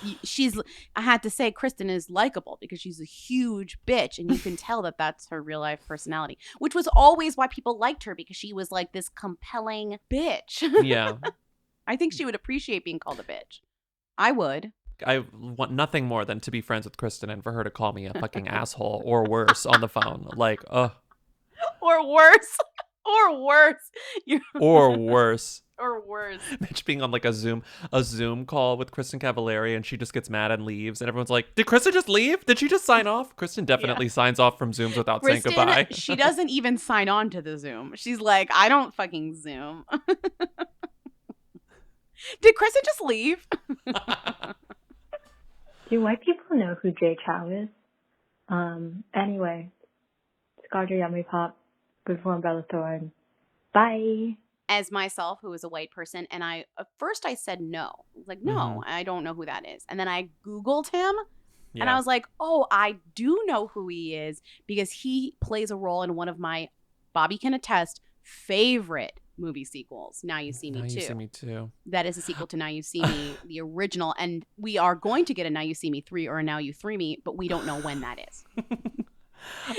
I had to say Kristen is likable because she's a huge bitch, and you can tell that that's her real life personality, which was always why people liked her, because she was like this compelling bitch. Yeah. I think she would appreciate being called a bitch. I would. I want nothing more than to be friends with Kristen and for her to call me a fucking asshole or worse on the phone. Like, Or worse. Or worse. Or worse. Or worse. Mitch being on like a Zoom call with Kristen Cavallari, and she just gets mad and leaves, and everyone's like, did Kristen just leave? Did she just sign off? Kristen definitely signs off from Zooms without saying goodbye. She doesn't even sign on to the Zoom. She's like, I don't fucking Zoom. Did Kristen just leave? Do white people know who Jay Chou is? Anyway, Scarjo Yummy Pop, good for Umbrella Thorn. Bye. As myself, who is a white person, and at first I said no. I was like, no, I don't know who that is. And then I Googled him, and I was like, oh, I do know who he is, because he plays a role in one of my, Bobby can attest, favorite movie sequels, Now You See Me Too. Now You See Me Too. That is a sequel to Now You See Me, the original. And we are going to get a Now You See Me 3 or a Now You 3 Me, but we don't know when that is.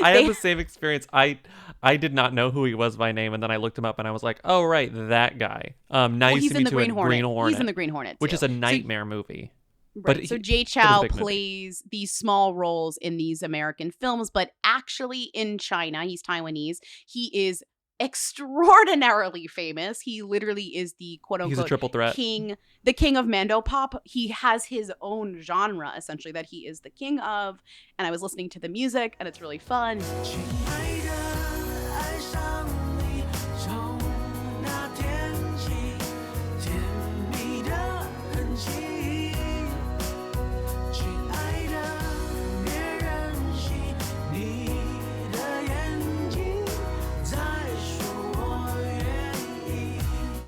I had the same experience. I did not know who he was by name, and then I looked him up, and I was like, oh, right, that guy. Now You See Me Too in Green Hornet. He's in the Green Hornet, which is a nightmare movie. Right. But so Jay Chou plays these small roles in these American films, but actually in China, he's Taiwanese. He is extraordinarily famous. He literally is the quote unquote He's a triple threat. the king of Mando Pop. He has his own genre essentially that he is the king of. And I was listening to the music and it's really fun.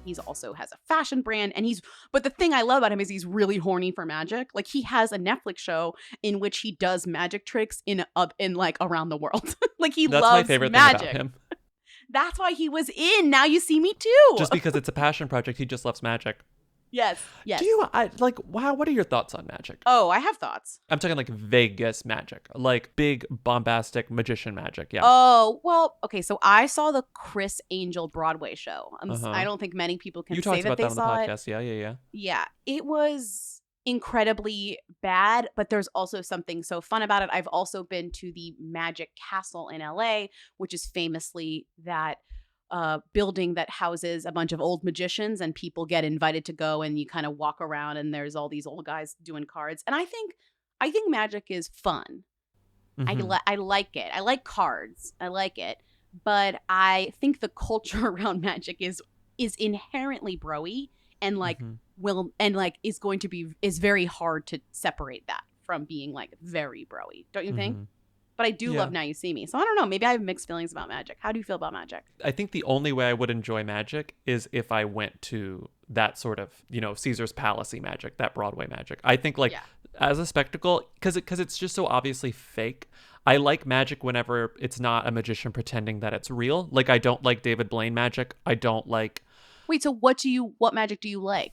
He's also has a fashion brand and but the thing I love about him is he's really horny for magic. Like he has a Netflix show in which he does magic tricks in like around the world. Like he That's loves my favorite magic. thing about him. That's why he was in Now You See Me Too. Just because it's a passion project, he just loves magic. Yes. Do you wow? What are your thoughts on magic? Oh, I have thoughts. I'm talking like Vegas magic, like big bombastic magician magic. Yeah. Oh, well, okay. So I saw the Chris Angel Broadway show. I don't think many people can You say talked that about they that on the saw it. podcast. Yeah. Yeah, it was incredibly bad, but there's also something so fun about it. I've also been to the Magic Castle in LA, which is famously that building that houses a bunch of old magicians and people get invited to go and you kind of walk around and there's all these old guys doing cards. And I think magic is fun. Mm-hmm. I like it. I like cards. I like it. But I think the culture around magic is inherently bro-y and like is very hard to separate that from being like very bro-y. Don't you think? But I do love Now You See Me. So I don't know. Maybe I have mixed feelings about magic. How do you feel about magic? I think the only way I would enjoy magic is if I went to that sort of, Caesar's Palace-y magic, that Broadway magic. I think as a spectacle, because it's just so obviously fake. I like magic whenever it's not a magician pretending that it's real. Like I don't like David Blaine magic. I don't like... Wait, so what magic do you like?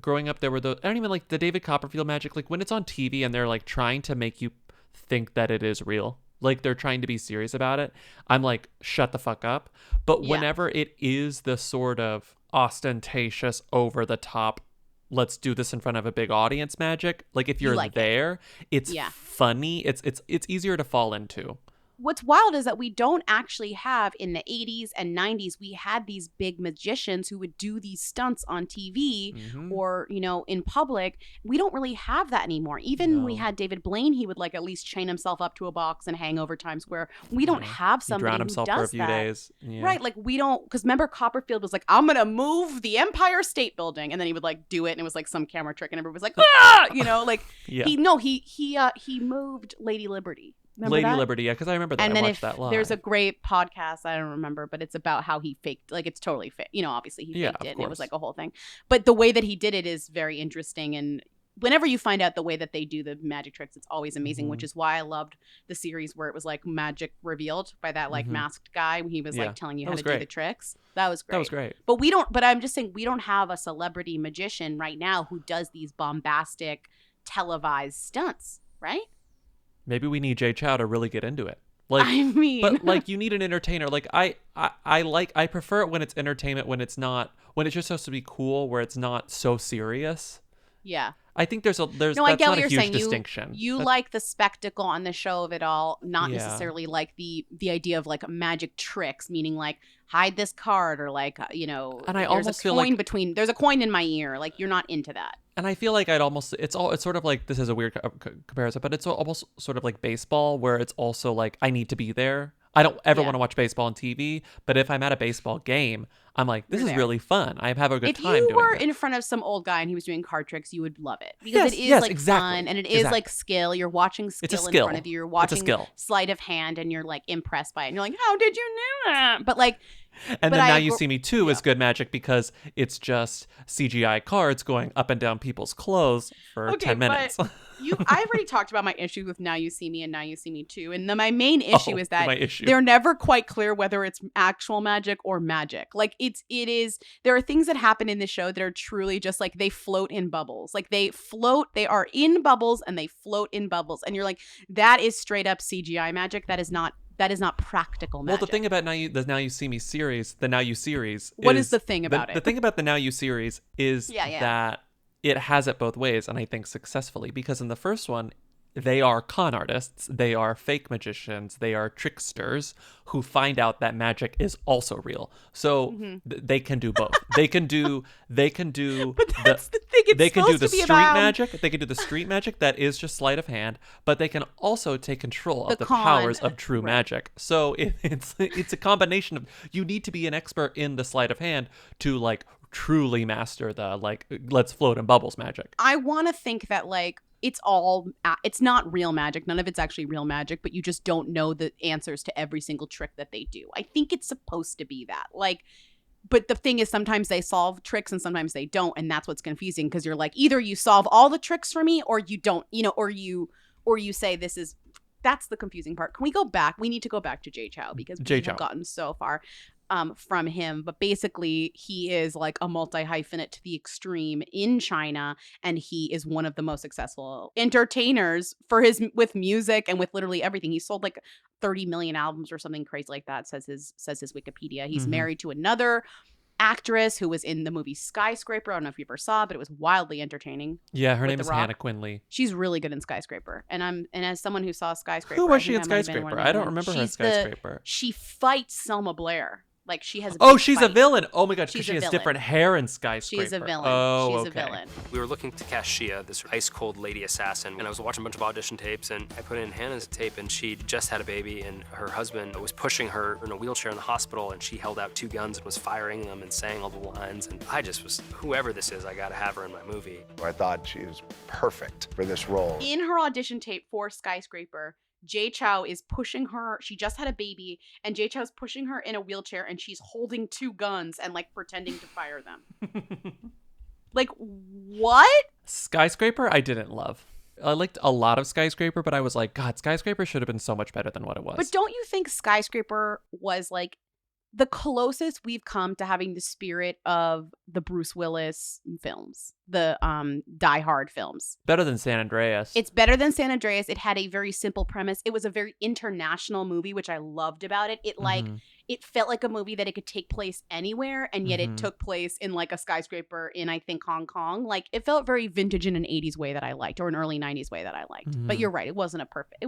Growing up, there were I don't even like the David Copperfield magic. Like when it's on TV and they're like trying to make you think that it is real, like they're trying to be serious about it, I'm like, shut the fuck up. But whenever it is the sort of ostentatious, over the top, let's do this in front of a big audience magic, like if you're there, it's funny, it's easier to fall into. What's wild is that we don't actually have, in the 80s and 90s, we had these big magicians who would do these stunts on TV or, in public. We don't really have that anymore. Even we had David Blaine, he would like at least chain himself up to a box and hang over Times Square. We don't have somebody who does that. Drown himself for a few days. Yeah. Right. Like we don't, because remember Copperfield was like, I'm going to move the Empire State Building. And then he would like do it. And it was like some camera trick and everybody was like, he moved Lady Liberty. Remember Lady that? Liberty, yeah, because I remember that. And I then watched that live. There's a great podcast, I don't remember, but it's about how he faked, like it's totally fake. Obviously he faked it and it was like a whole thing. But the way that he did it is very interesting. And whenever you find out the way that they do the magic tricks, it's always amazing, which is why I loved the series where it was like magic revealed by that like masked guy when he was like telling you how to do the tricks. That was great. But I'm just saying we don't have a celebrity magician right now who does these bombastic televised stunts, right? Maybe we need Jay Chou to really get into it. Like, but like you need an entertainer. Like I prefer it when it's entertainment, when it's just supposed to be cool, where it's not so serious. Yeah. I think there's no, that's I get not what a you're huge saying. distinction. You like the spectacle on the show of it all, not necessarily like the idea of like magic tricks, meaning like hide this card or like And I almost feel like there's a coin in my ear. Like you're not into that. And I feel like it's sort of like, this is a weird comparison, but it's almost sort of like baseball, where it's also like I need to be there. I don't ever want to watch baseball on TV, but if I'm at a baseball game, I'm like, this is really fun. I have a good time doing it. If you were in front of some old guy and he was doing card tricks, you would love it. Because it is fun and it is like skill. You're watching skill in front of you. You're watching sleight of hand and you're like impressed by it. And you're like, how did you know that? But like... And then Now You See Me Too is good magic because it's just CGI cards going up and down people's clothes for 10 minutes. I've already talked about my issues with Now You See Me and Now You See Me Too. And my main issue is that they're never quite clear whether it's actual magic or magic. Like there are things that happen in the show that are truly just like they float in bubbles. Like they are in bubbles and they float in bubbles. And you're like, that is straight up CGI magic. That is not practical magic. Well, the thing about the Now You See Me series, the Now You series. What is the thing about it? The thing about the Now You series is that it has it both ways, and I think successfully, because in the first one, they are con artists, they are fake magicians, they are tricksters who find out that magic is also real. So they can do both. They can do But that's the thing. It's they can do supposed the to be street about magic. They can do the street magic that is just sleight of hand, but they can also take control of the con. powers of true magic. So it's a combination of, you need to be an expert in the sleight of hand to like truly master the like let's float in bubbles magic. I want to think that like it's not real magic. None of it's actually real magic, but you just don't know the answers to every single trick that they do. I think it's supposed to be that. Like, but the thing is, sometimes they solve tricks and sometimes they don't, and that's what's confusing, because you're like, either you solve all the tricks for me or you don't, you know, or you say that's the confusing part. Can we go back? We need to go back to Jay Chou, because we have gotten so far from him. But basically, he is like a multi-hyphenate to the extreme in China, and he is one of the most successful entertainers with music and with literally everything. He sold like 30 million albums or something crazy like that, says his Wikipedia. He's married to another actress who was in the movie Skyscraper. I don't know if you ever saw it, but it was wildly entertaining. Yeah, her name is Hannah Quinley. She's really good in Skyscraper. And as someone who saw Skyscraper, who was she in Skyscraper? I don't remember her in Skyscraper. She fights Selma Blair. Like, she has she's a villain. Oh my god, because she has different hair in Skyscraper. She's a villain. Oh, she's a villain. We were looking to cast Shia, this ice-cold lady assassin, and I was watching a bunch of audition tapes, and I put in Hannah's tape, and she just had a baby, and her husband was pushing her in a wheelchair in the hospital, and she held out 2 guns and was firing them and saying all the lines, and I just was, whoever this is, I gotta have her in my movie. I thought she was perfect for this role. In her audition tape for Skyscraper, Jay Chou is pushing her. She just had a baby, and Jay Chou's pushing her in a wheelchair, and she's holding 2 guns and like pretending to fire them. Like, what? Skyscraper, I didn't love. I liked a lot of Skyscraper, but I was like, God, Skyscraper should have been so much better than what it was. But don't you think Skyscraper was like the closest we've come to having the spirit of the Bruce Willis films, the Die Hard films? Better than San Andreas. It's better than San Andreas. It had a very simple premise. It was a very international movie, which I loved about it. It it felt like a movie that it could take place anywhere, and yet it took place in like a skyscraper in, I think, Hong Kong. Like, it felt very vintage in an 80s way that I liked, or an early 90s way that I liked. But you're right, it wasn't perfect.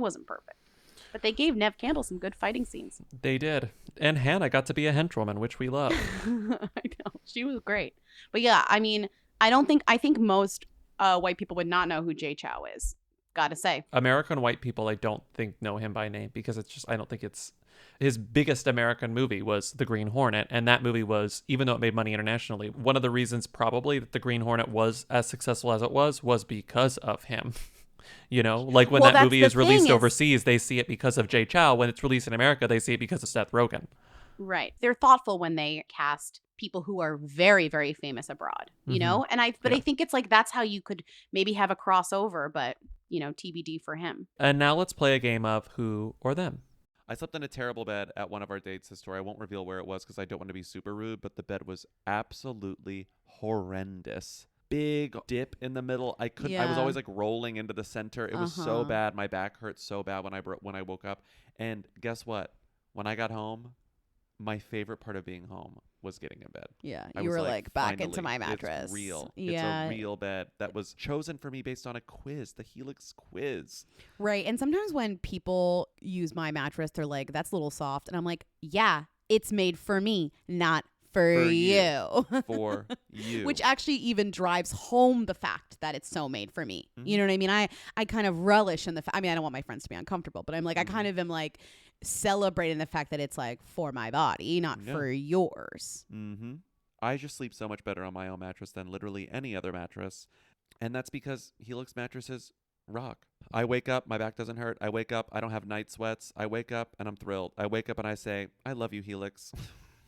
But they gave Neve Campbell some good fighting scenes. They did. And Hannah got to be a henchwoman, which we love. I know. She was great. But yeah, I mean, I think most white people would not know who Jay Chou is. Gotta say. American white people, I don't think, know him by name, because I don't think it's... His biggest American movie was The Green Hornet, and that movie was, even though it made money internationally, one of the reasons probably that The Green Hornet was as successful as it was because of him. You know, like when that movie is released overseas, they see it because of Jay Chou. When it's released in America, they see it because of Seth Rogen. Right. They're thoughtful when they cast people who are very, very famous abroad, you know? And I think it's like, that's how you could maybe have a crossover, but, you know, TBD for him. And now let's play a game of who or them. I slept in a terrible bed at one of our dates this story. I won't reveal where it was because I don't want to be super rude, but the bed was absolutely horrendous. Big dip in the middle. I was always like rolling into the center. It was so bad. My back hurt so bad when I woke up. And guess what? When I got home, my favorite part of being home was getting in bed. Yeah, you were like back into my mattress. It's real. Yeah. It's a real bed that was chosen for me based on a quiz, the Helix quiz. Right. And sometimes when people use my mattress, they're like, that's a little soft. And I'm like, yeah, it's made for me, not for you. For you. Which actually even drives home the fact that it's so made for me. You know what I mean? I kind of relish in the fact. I mean, I don't want my friends to be uncomfortable, but I'm like, I kind of am like celebrating the fact that it's like for my body, not for yours. I just sleep so much better on my own mattress than literally any other mattress. And that's because Helix mattresses rock. I wake up, my back doesn't hurt. I wake up, I don't have night sweats. I wake up and I'm thrilled. I wake up and I say, I love you, Helix.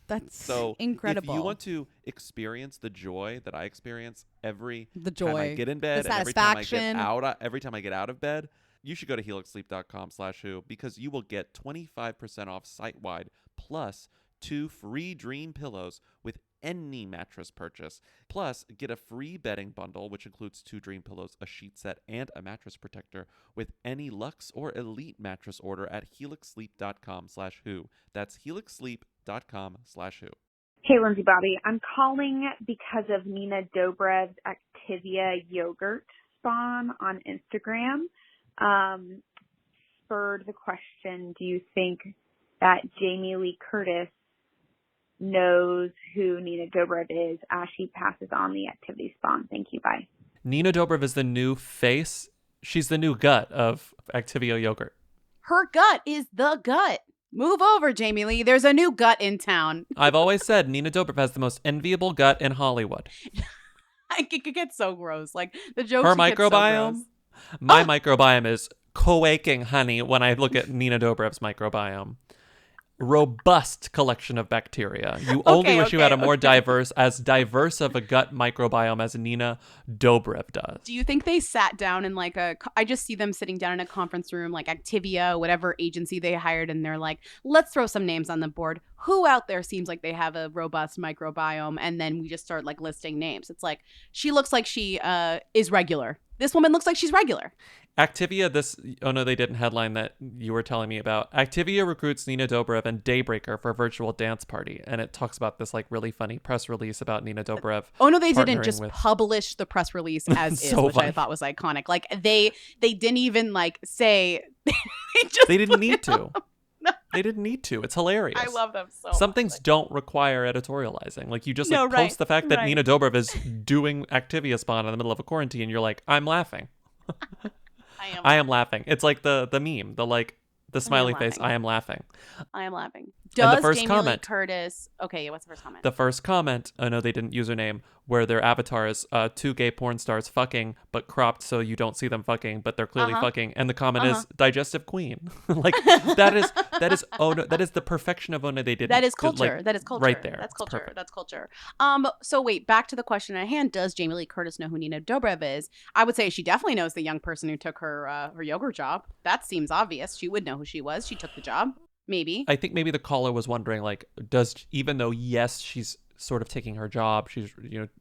That's so incredible. If you want to experience the joy that I experience every time I get in bed, the and satisfaction, every time I get out of bed, you should go to helixsleep.com/who, because you will get 25% off site-wide plus 2 free dream pillows with any mattress purchase. Plus, get a free bedding bundle, which includes 2 dream pillows, a sheet set, and a mattress protector with any Luxe or Elite mattress order at helixsleep.com/who. That's helixsleep.com/who. Hey, Lindsay Bobby. I'm calling because of Nina Dobrev's Activia yogurt spawn on Instagram. spurred the question, do you think that Jamie Lee Curtis knows who Nina Dobrev is as she passes on the activity spawn? Thank you. Bye. Nina Dobrev is the new face. She's the new gut of Activia yogurt. Her gut is the gut. Move over, Jamie Lee. There's a new gut in town. I've always said Nina Dobrev has the most enviable gut in Hollywood. It could get so gross. Like, the jokes. Her microbiome? My microbiome is quaking, honey, when I look at Nina Dobrev's microbiome. Robust collection of bacteria. You only wish you had a more diverse of a gut microbiome as Nina Dobrev does. Do you think they sat down in like I just see them sitting down in a conference room, like Activia, whatever agency they hired, and they're like, let's throw some names on the board. Who out there seems like they have a robust microbiome? And then we just start like listing names. It's like, she looks like she is regular. This woman looks like she's regular. Activia, they didn't headline that you were telling me about. Activia recruits Nina Dobrev and Daybreaker for a virtual dance party. And it talks about this like really funny press release about Nina Dobrev. Oh, no, they didn't just publish the press release as is, which funny. I thought was iconic. Like they didn't even like say, they didn't need to. They didn't need to. It's hilarious. I love them so Some much. things don't require editorializing. Like you just post the fact that Nina Dobrev is doing Activia spawn in the middle of a quarantine. And you're like, I'm laughing. I am laughing. It's like the meme, the smiley face. I am laughing. I am laughing. And Does the first Jamie comment, Lee Curtis? Okay, what's the first comment? The first comment. I know they didn't use her name. Where their avatar is two gay porn stars fucking, but cropped so you don't see them fucking, but they're clearly fucking. And the comment is digestive queen. Like that is the perfection of Ona. They did. That is culture. That is culture. Right there. That's culture. That's culture. So wait, back to the question at hand. Does Jamie Lee Curtis know who Nina Dobrev is? I would say she definitely knows the young person who took her yogurt job. That seems obvious. She would know who she was. She took the job. Maybe. I think maybe the caller was wondering, like, even though yes, she's sort of taking her job, she's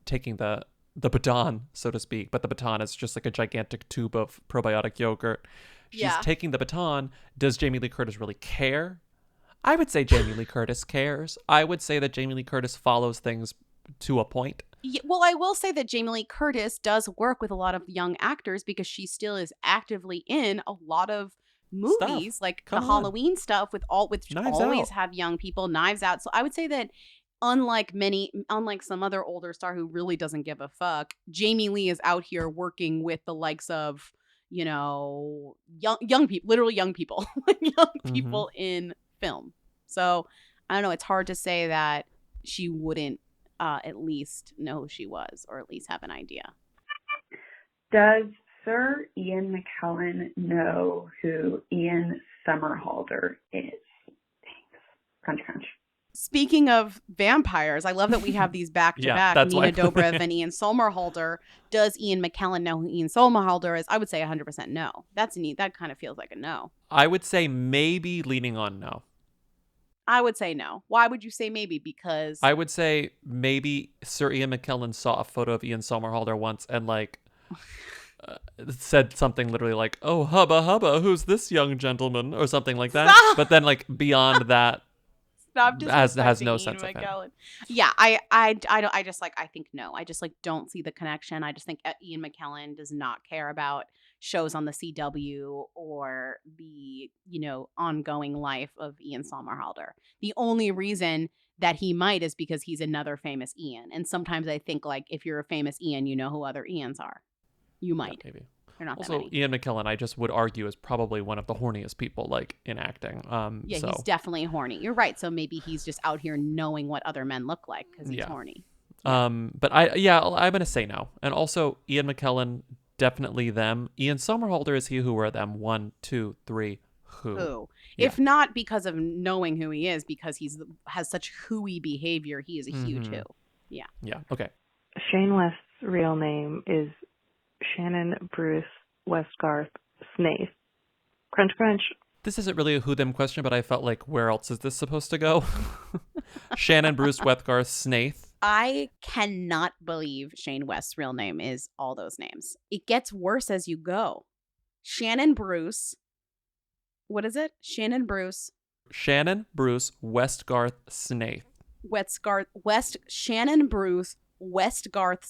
taking the baton, so to speak, but the baton is just like a gigantic tube of probiotic yogurt. She's taking the baton. Does Jamie Lee Curtis really care? I would say Jamie Lee Curtis cares. I would say that Jamie Lee Curtis follows things to a point. Yeah, well, I will say that Jamie Lee Curtis does work with a lot of young actors because she still is actively in a lot of movies, like the Halloween stuff which always have young people. Knives Out. So I would say that unlike some other older star who really doesn't give a fuck, Jamie Lee is out here working with the likes of young people, literally young people, people in film. So I don't know. It's hard to say that she wouldn't at least know who she was, or at least have an idea. Does Sir Ian McKellen know who Ian Somerhalder is? Thanks. Crunch, crunch. Speaking of vampires, I love that we have these back-to-back, Nina Dobrev and Ian Somerhalder. Does Ian McKellen know who Ian Somerhalder is? I would say 100% no. That's neat. That kind of feels like a no. I would say maybe, leaning on no. I would say no. Why would you say maybe? Because I would say maybe Sir Ian McKellen saw a photo of Ian Somerhalder once and said something literally like, "Oh, hubba hubba, who's this young gentleman?" or something like that. Stop. But then beyond that, stop has no Ian sense McKellen. Of him. Yeah, I think no. I just don't see the connection. I just think Ian McKellen does not care about shows on the CW or the ongoing life of Ian Somerhalder. The only reason that he might is because he's another famous Ian. And sometimes I think if you're a famous Ian, you know who other Ians are. You might. Yeah, maybe. They're not also, that many. Ian McKellen, I just would argue, is probably one of the horniest people in acting. He's definitely horny. You're right. So maybe he's just out here knowing what other men look like because he's horny. But I'm gonna say no. And also, Ian McKellen, definitely them. Ian Somerhalder is he who or them. 1, 2, 3. Who? Yeah. If not because of knowing who he is, because has such hooey behavior, he is a huge who. Yeah. Yeah. Okay. Shane West's real name is Shannon Bruce Westgarth Snaith. Crunch, crunch. This isn't really a who them question, but I felt like, where else is this supposed to go? Shannon Bruce Westgarth Snaith. I cannot believe Shane West's real name is all those names. It gets worse as you go. Shannon Bruce. What is it? Shannon Bruce Westgarth Snaith. Shannon Bruce Westgarth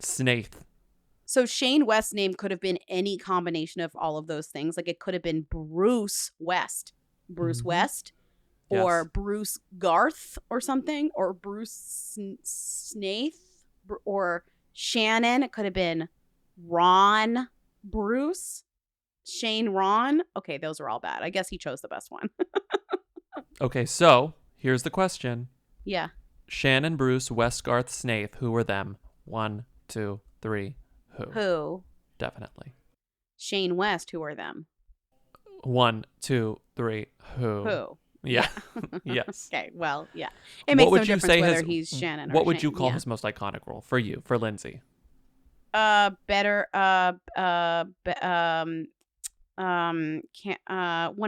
Snaith. So Shane West's name could have been any combination of all of those things. Like it could have been Bruce West. Bruce West. Or Yes. Bruce Garth or something. Or Bruce Snaith. Or Shannon. It could have been Ron Bruce. Shane Ron. Okay, those are all bad. I guess he chose the best one. Okay, so here's the question. Yeah. Shannon, Bruce, Westgarth, Snaith, who were them? 1, 2, 3, who? Who? Definitely. Shane West, who are them? 1, 2, 3, who? Who? Yeah. Yes. Okay, well, yeah. It makes What no would you difference say whether his, he's Shannon or What would you Shane, call yeah. his most iconic role for you, for Lindsay? Better one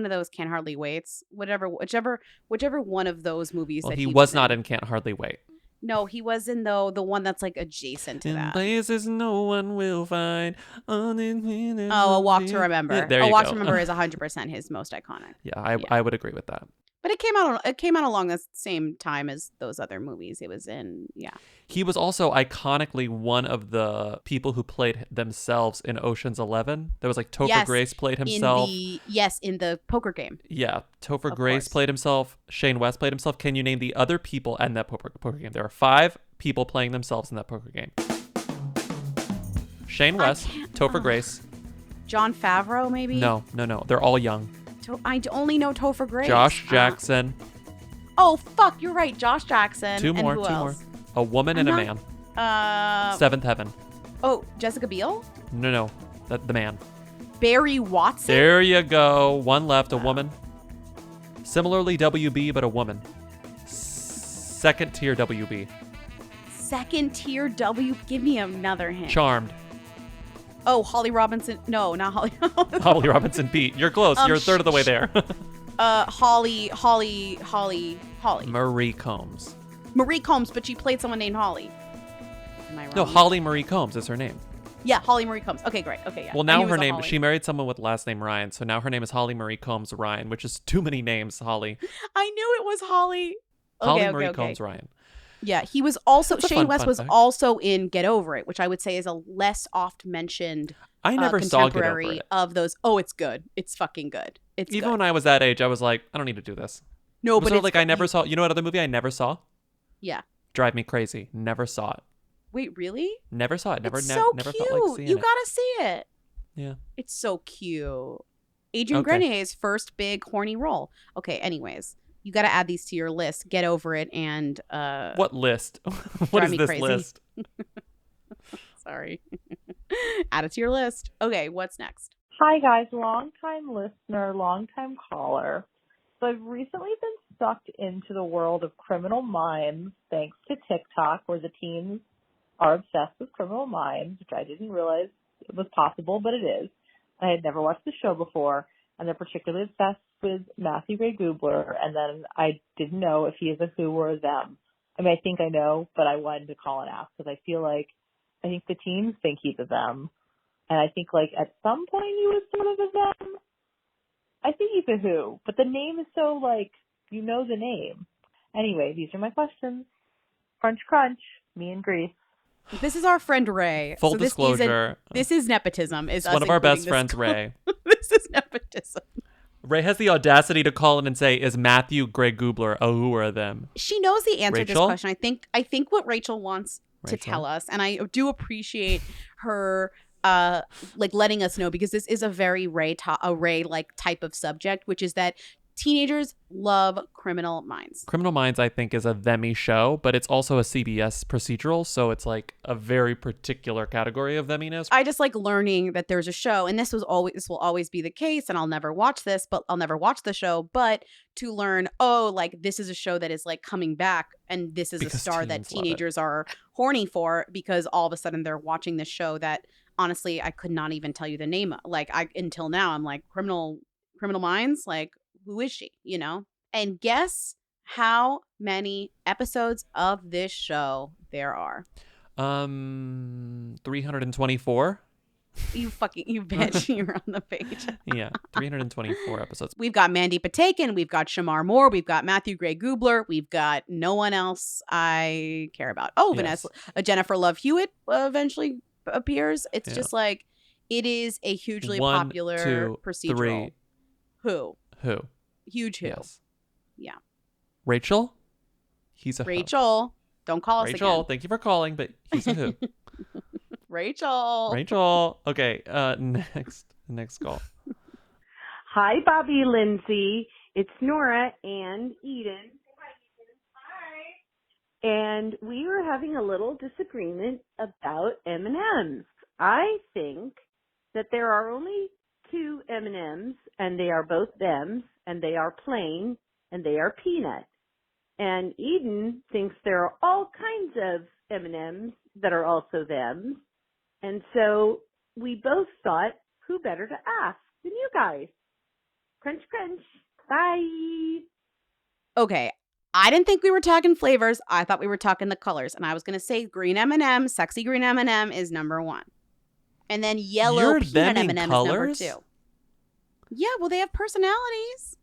of those Can't Hardly Waits. Whichever one of those movies Well, that he he was not in Can't Hardly Wait. No, he was in the one that's like adjacent to In that. places no one will find. Oh, A Walk to Remember. There A you Walk go. to Remember is 100% his most iconic. Yeah, I would agree with that. But it came out along the same time as those other movies. It was in, yeah. He was also iconically one of the people who played themselves in Ocean's 11. There was like Topher Grace played himself. In the poker game. Yeah, Topher Grace played himself. Shane West played himself. Can you name the other people in that poker game? There are 5 people playing themselves in that poker game. Shane West, Topher Grace. John Favreau, maybe? No. They're all young. I only know Topher Grace. Josh Jackson. Oh, fuck, you're right. Josh Jackson. 2 more, and who else? A woman and a man. Seventh Heaven. Oh, Jessica Biel? No. The man. Barry Watson? There you go. 1 left, a woman. Similarly, WB, but a woman. Second tier WB. Second tier W. Give me another hint. Charmed. Oh, Holly Robinson. No, not Holly. Holly Robinson Peete. You're close. You're a third of the way there. Holly. Marie Combs. Marie Combs, but she played someone named Holly. Am I wrong? No, Holly Marie Combs is her name. Yeah, Holly Marie Combs. Okay, great. Okay, yeah. Well, now her name, she married someone with last name Ryan, so now her name is Holly Marie Combs Ryan, which is too many names, Holly. I knew it was Holly. Holly Marie Combs Ryan. Yeah, he was also, Shane West was fact. also in Get Over It, which I would say is a less oft mentioned I never saw Get Over contemporary It. of those. Oh, it's good. It's fucking good. It's Even good. when I was that age, I was like, I don't need to do this. No, but so it's like I never saw. You know what other movie I never saw? Yeah. Drive Me Crazy. Never saw it. Wait, really? Never saw it. Never, It's never, so never cute. felt like seeing You it. gotta see it. Yeah. It's so cute. Adrian Okay. Grenier's first big horny role. Okay, anyways. You got to add these to your list. Get Over It and What list? What Drive is Me this Crazy. list? Sorry. Add it to your list. Okay, what's next? Hi, guys. Long-time listener, long-time caller. So I've recently been sucked into the world of Criminal Minds thanks to TikTok, where the teens are obsessed with Criminal Minds, which I didn't realize it was possible, but it is. I had never watched the show before, and they're particularly obsessed with Matthew Gray Gubler, and then I didn't know if he is a who or a them. I mean, I think I know, but I wanted to call and ask because I think the teens think he's a them. And I think, like, at some point he was sort of a them. I think he's a who, but the name is so, like, you know the name. Anyway, these are my questions. Crunch, crunch. Me and Grease. This is our friend Ray. Full So disclosure. This is nepotism. Is It's us one of our including best this friends, girl. Ray. This is nepotism. Ray has the audacity to call in and say, "Is Matthew Gray Gubler a who or a them?" She knows the answer to this Rachel? question. I think what Rachel wants to Rachel? tell us, and I do appreciate her like letting us know, because this is a very Ray like type of subject, which is that teenagers love Criminal Minds. Criminal Minds, I think, is a themmy show, but it's also a CBS procedural, so it's like a very particular category of theminess. I just like learning that there's a show, and this will always be the case, and I'll never watch the show, but to learn, oh, like this is a show that is like coming back, and this is Because a star that teens love it. teenagers are horny for, because all of a sudden they're watching this show that honestly I could not even tell you the name of. Like until now I'm like, Criminal Minds, like who is she, you know? And guess how many episodes of this show there are? 324. You bitch. You're on the page. Yeah, 324 episodes. We've got Mandy Patinkin, we've got Shamar Moore, we've got Matthew Gray Gubler, we've got no one else I care about. Oh, Yes. Jennifer Love Hewitt eventually appears. It's Yeah. just like it is a hugely 1, popular 2, procedural. 3. Who? Huge who. Yes. Yeah. Rachel? He's a who. Rachel. Don't call us Rachel, again. thank you for calling, but he's a who. Rachel. Rachel. Okay, next call. Hi, Bobby Lindsay. It's Nora and Eden. And we were having a little disagreement about M&Ms. I think that there are only 2 M&Ms, and they are both thems, and they are plain, and they are peanut. And Eden thinks there are all kinds of M&Ms that are also thems. And so we both thought, who better to ask than you guys? Crunch, crunch. Bye. Okay. I didn't think we were talking flavors. I thought we were talking the colors. And I was going to say green M&M, sexy green M&M is number 1. And then yellow You're peanut theming M&M is colors? number 2. Yeah, well, they have personalities.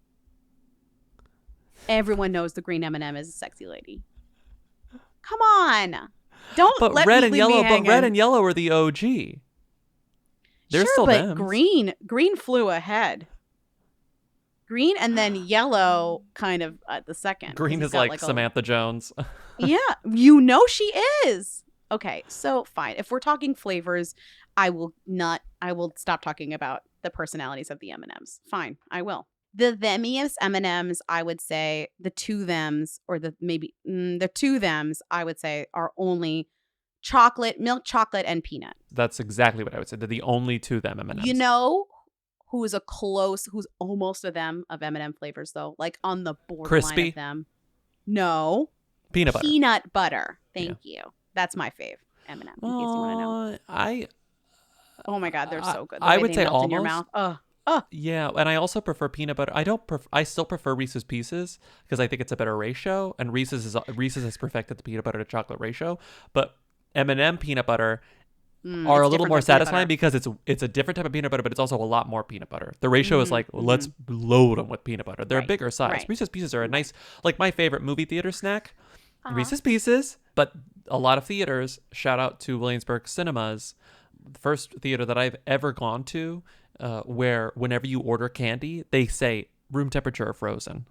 Everyone knows the green M&M is a sexy lady. Come on. Don't But let red me and leave yellow, me but hanging. red and yellow are the OG. They're sure, still but them. green flew ahead. Green and then yellow kind of at the second. Green He's is got like Samantha Jones. Yeah, you know she is. Okay, so fine. If we're talking flavors, I will stop talking about the personalities of the M&Ms. Fine, I will. The themiest M&Ms, I would say, the 2 thems, or the 2 thems, I would say, are only chocolate, milk chocolate, and peanut. That's exactly what I would say. They're the only 2 them M&Ms. You know who's almost a them of M&M flavors, though? Like on the borderline Crispy? of them. No. Peanut butter. Peanut butter. Thank you. That's my fave M&M, in case you want to know. Oh my God, they're so good. The I way would they say melt in your almost. mouth. Yeah, and I also prefer peanut butter. I still prefer Reese's Pieces because I think it's a better ratio, and Reese's has perfected the peanut butter to chocolate ratio. But M&M peanut butter are a little more satisfying because it's a different type of peanut butter, but it's also a lot more peanut butter. The ratio is like, let's load them with peanut butter. They're a bigger size. Right. Reese's Pieces are a nice, like my favorite movie theater snack. Reese's Pieces, but a lot of theaters, shout out to Williamsburg Cinemas, the first theater that I've ever gone to, where whenever you order candy, they say room temperature or frozen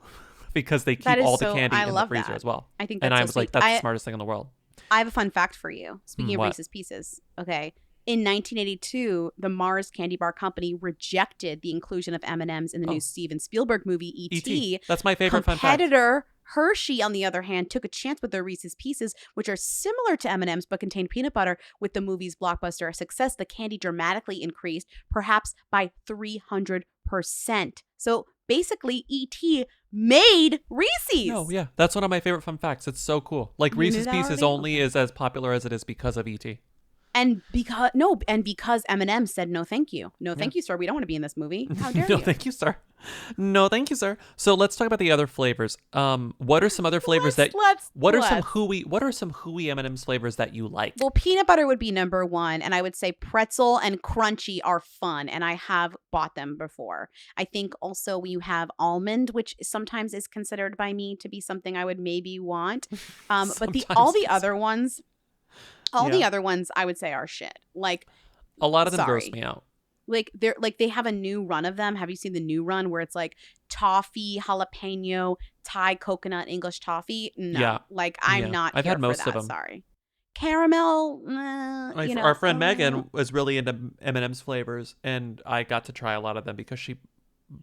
because they keep all the candy in the freezer as well. I think that's and I so was sweet. like, that's the smartest thing in the world. I have a fun fact for you. Speaking of what? Reese's Pieces. Okay. In 1982, the Mars Candy Bar Company rejected the inclusion of M&Ms in the new Steven Spielberg movie E.T. That's my favorite fun fact. Competitor Hershey, on the other hand, took a chance with their Reese's Pieces, which are similar to M&Ms but contain peanut butter. With the movie's blockbuster success, the candy dramatically increased, perhaps by 300%. So basically, E.T. made Reese's. No, yeah, that's one of my favorite fun facts. It's so cool. Like You Reese's knew that Pieces already? only is as popular as it is because of E.T. And because M&M said no, thank you, thank you, sir. We don't want to be in this movie. How dare No, you? thank you, sir. No, thank you, sir. So let's talk about the other flavors. What are some other flavors What are some hooey M&M's flavors that you like? Well, peanut butter would be number 1, and I would say pretzel and crunchy are fun, and I have bought them before. I think also we have almond, which sometimes is considered by me to be something I would maybe want. But all the other ones I would say are shit. Like a lot of them gross me out. Like they have a new run of them. Have you seen the new run where it's like toffee, jalapeno, Thai coconut, English toffee? No, Yeah. like I'm not. I've here had most for that. of them. Sorry, caramel. Our friend Megan was really into M&M's flavors, and I got to try a lot of them because she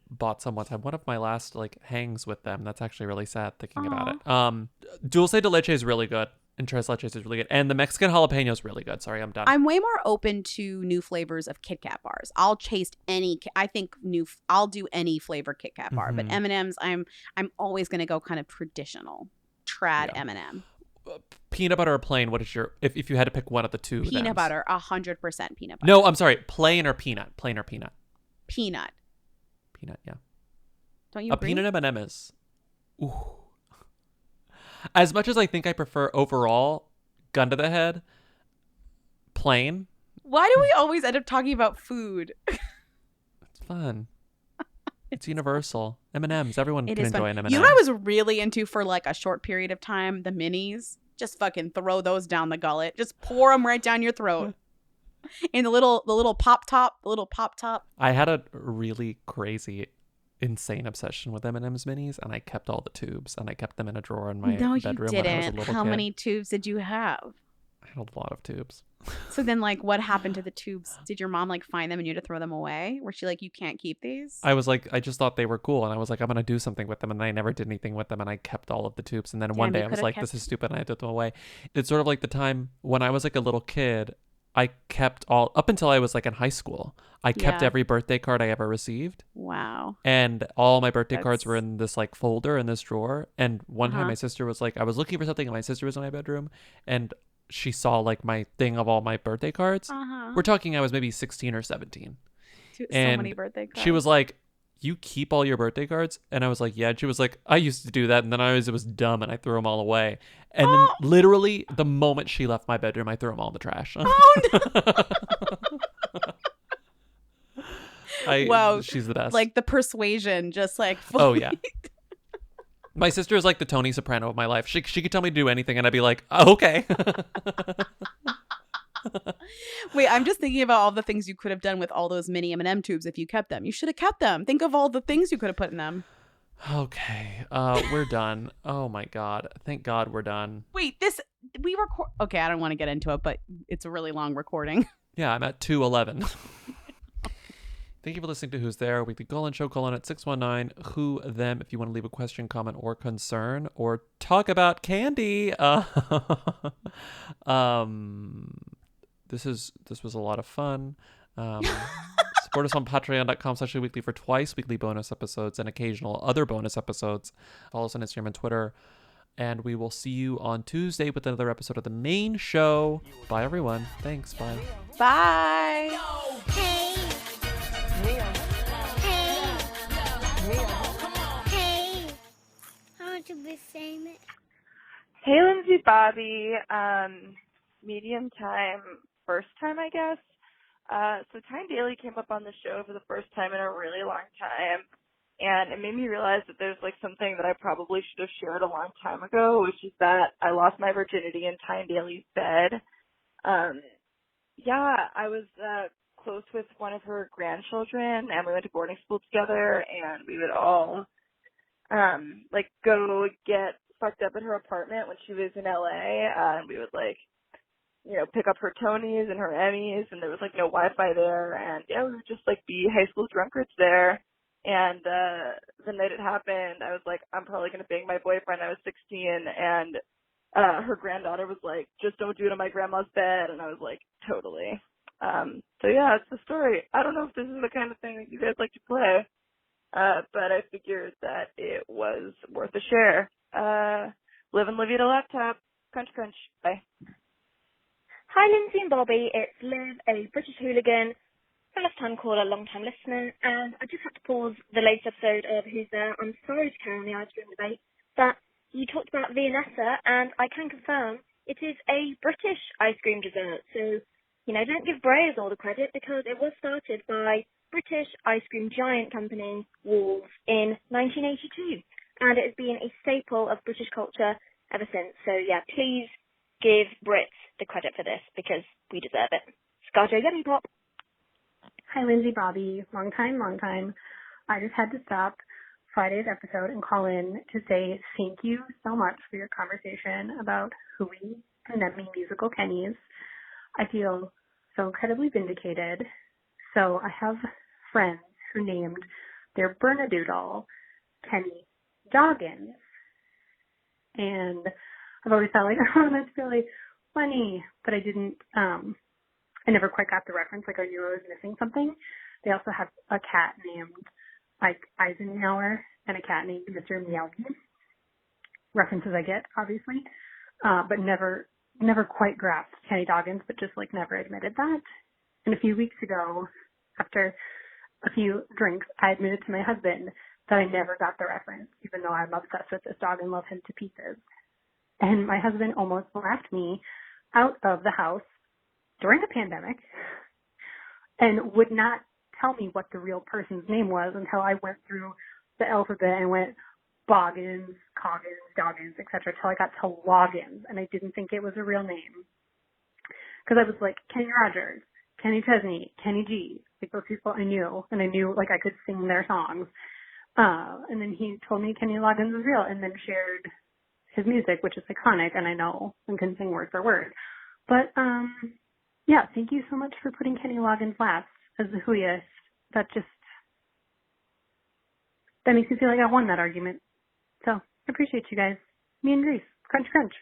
bought some one time. One of my last hangs with them. That's actually really sad thinking about it. Dulce de leche is really good. And tres leches is really good. And the Mexican jalapeno is really good. Sorry, I'm done. I'm way more open to new flavors of Kit Kat bars. I'll chase I'll do any flavor Kit Kat bar. But M&M's, I'm always going to go kind of traditional. Trad M&M. Peanut butter or plain? What is your, if you had to pick one of the two? Peanut butter, 100% peanut butter. No, I'm sorry. Plain or peanut? Plain or peanut? Peanut. Peanut, yeah. Don't you A agree? peanut M&M is, ooh. As much as I think I prefer overall, gun to the head, plain. Why do we always end up talking about food? It's fun. It's universal. M&Ms. Everyone can enjoy an M&M. You know what I was really into for like a short period of time? The minis. Just fucking throw those down the gullet. Just pour them right down your throat. And the little pop top. I had a really crazy, insane obsession with M&M's minis, and I kept all the tubes, and I kept them in a drawer in my bedroom when I was a little How kid. many tubes did you have? I had a lot of tubes. So then, like, what happened to the tubes? Did your mom, like, find them and you had to throw them away? Was she like, you can't keep these? I was like, I just thought they were cool, and I was like, I'm going to do something with them, and I never did anything with them, and I kept all of the tubes, and then one day I was like, this is stupid, and I had to throw them away. It's sort of like the time when I was, like, a little kid, I kept all, up until I was, like, in high school, I kept every birthday card I ever received. Wow. And all my birthday cards were in this, like, folder in this drawer, and one time my sister was like, I was looking for something, and my sister was in my bedroom, and she saw like my thing of all my birthday cards. We're talking I was maybe 16 or 17. So many birthday cards. She was like, you keep all your birthday cards? And I was like, yeah. And she was like, I used to do that. And then it was dumb and I threw them all away. And then literally the moment she left my bedroom, I threw them all in the trash. Wow. She's the best. Like the persuasion, just like. Oh, yeah. My sister is like the Tony Soprano of my life. She could tell me to do anything and I'd be like, oh, okay. Wait, I'm just thinking about all the things you could have done with all those mini M&M tubes if you kept them. You should have kept them. Think of all the things you could have put in them. Okay. We're done. Oh my God. Thank God we're done. Wait, we record. Okay, I don't want to get into it, but it's a really long recording. Yeah, I'm at 2:11. Thank you for listening to Who's There, weekly call-in show. Call in at 619-WHO-THEM if you want to leave a question, comment, or concern, or talk about candy. This was a lot of fun. Support us on patreon.com/weekly for twice weekly bonus episodes and occasional other bonus episodes. Follow us on Instagram and Twitter. And we will see you on Tuesday with another episode of the main show. Bye, everyone. Thanks. Bye. Bye. To be famous. Hey, Lindsay, Bobby. Medium time, first time, I guess. So Tyne Daly came up on the show for the first time in a really long time, and it made me realize that there's like something that I probably should have shared a long time ago, which is that I lost my virginity in Tyne Daly's bed. Yeah, I was close with one of her grandchildren, and we went to boarding school together, and we would all like go get fucked up at her apartment when she was in LA, and we would like, you know, pick up her Tonys and her Emmys, and there was like no Wi-Fi there, and yeah, we would just like be high school drunkards there. And the night it happened, I was like, I'm probably gonna bang my boyfriend. I was 16, and her granddaughter was like, just don't do it on my grandma's bed, and I was like, totally. So yeah, it's the story. I don't know if this is the kind of thing that you guys like to play. But I figured that it was worth a share. Live and live eat a laptop. Crunch, crunch. Bye. Hi, Lindsay and Bobby. It's Liv, a British hooligan, first-time caller, long-time listener, and I just had to pause the latest episode of Who's There. I'm sorry to carry on the ice cream debate, but you talked about Viennetta, and I can confirm it is a British ice cream dessert. So, you know, don't give Breyers all the credit because it was started by British ice cream giant company Wolves in 1982, and it has been a staple of British culture ever since. So yeah, please give Brits the credit for this because we deserve it. Scarjo Yummy Pop. Hi, Lindsay, Bobby. Long time. I just had to stop Friday's episode and call in to say thank you so much for your conversation about Hui and Nemi musical Kennys. I feel so incredibly vindicated. So I have friends who named their Bernedoodle Kenny Doggins. And I've always thought like, oh, that's really funny. But I didn't, I never quite got the reference. Like I knew I was missing something. They also have a cat named like Eisenhower and a cat named Mr. Meowsy. References I get, obviously. But never quite grasped Kenny Doggins, but just like never admitted that. And a few weeks ago, after a few drinks, I admitted to my husband that I never got the reference, even though I'm obsessed with this dog and love him to pieces. And my husband almost laughed me out of the house during a pandemic and would not tell me what the real person's name was until I went through the alphabet and went Boggins, Coggins, Doggins, etc. till I got to Loggins, and I didn't think it was a real name. Because I was like, Kenny Rogers, Kenny Chesney, Kenny G, like those people I knew, and I knew like I could sing their songs. And then he told me Kenny Loggins was real, and then shared his music, which is iconic, and I know and can sing word for word. But yeah, thank you so much for putting Kenny Loggins last as the whoiest. That makes me feel like I won that argument. So I appreciate you guys. Me and Grease. Crunch, crunch.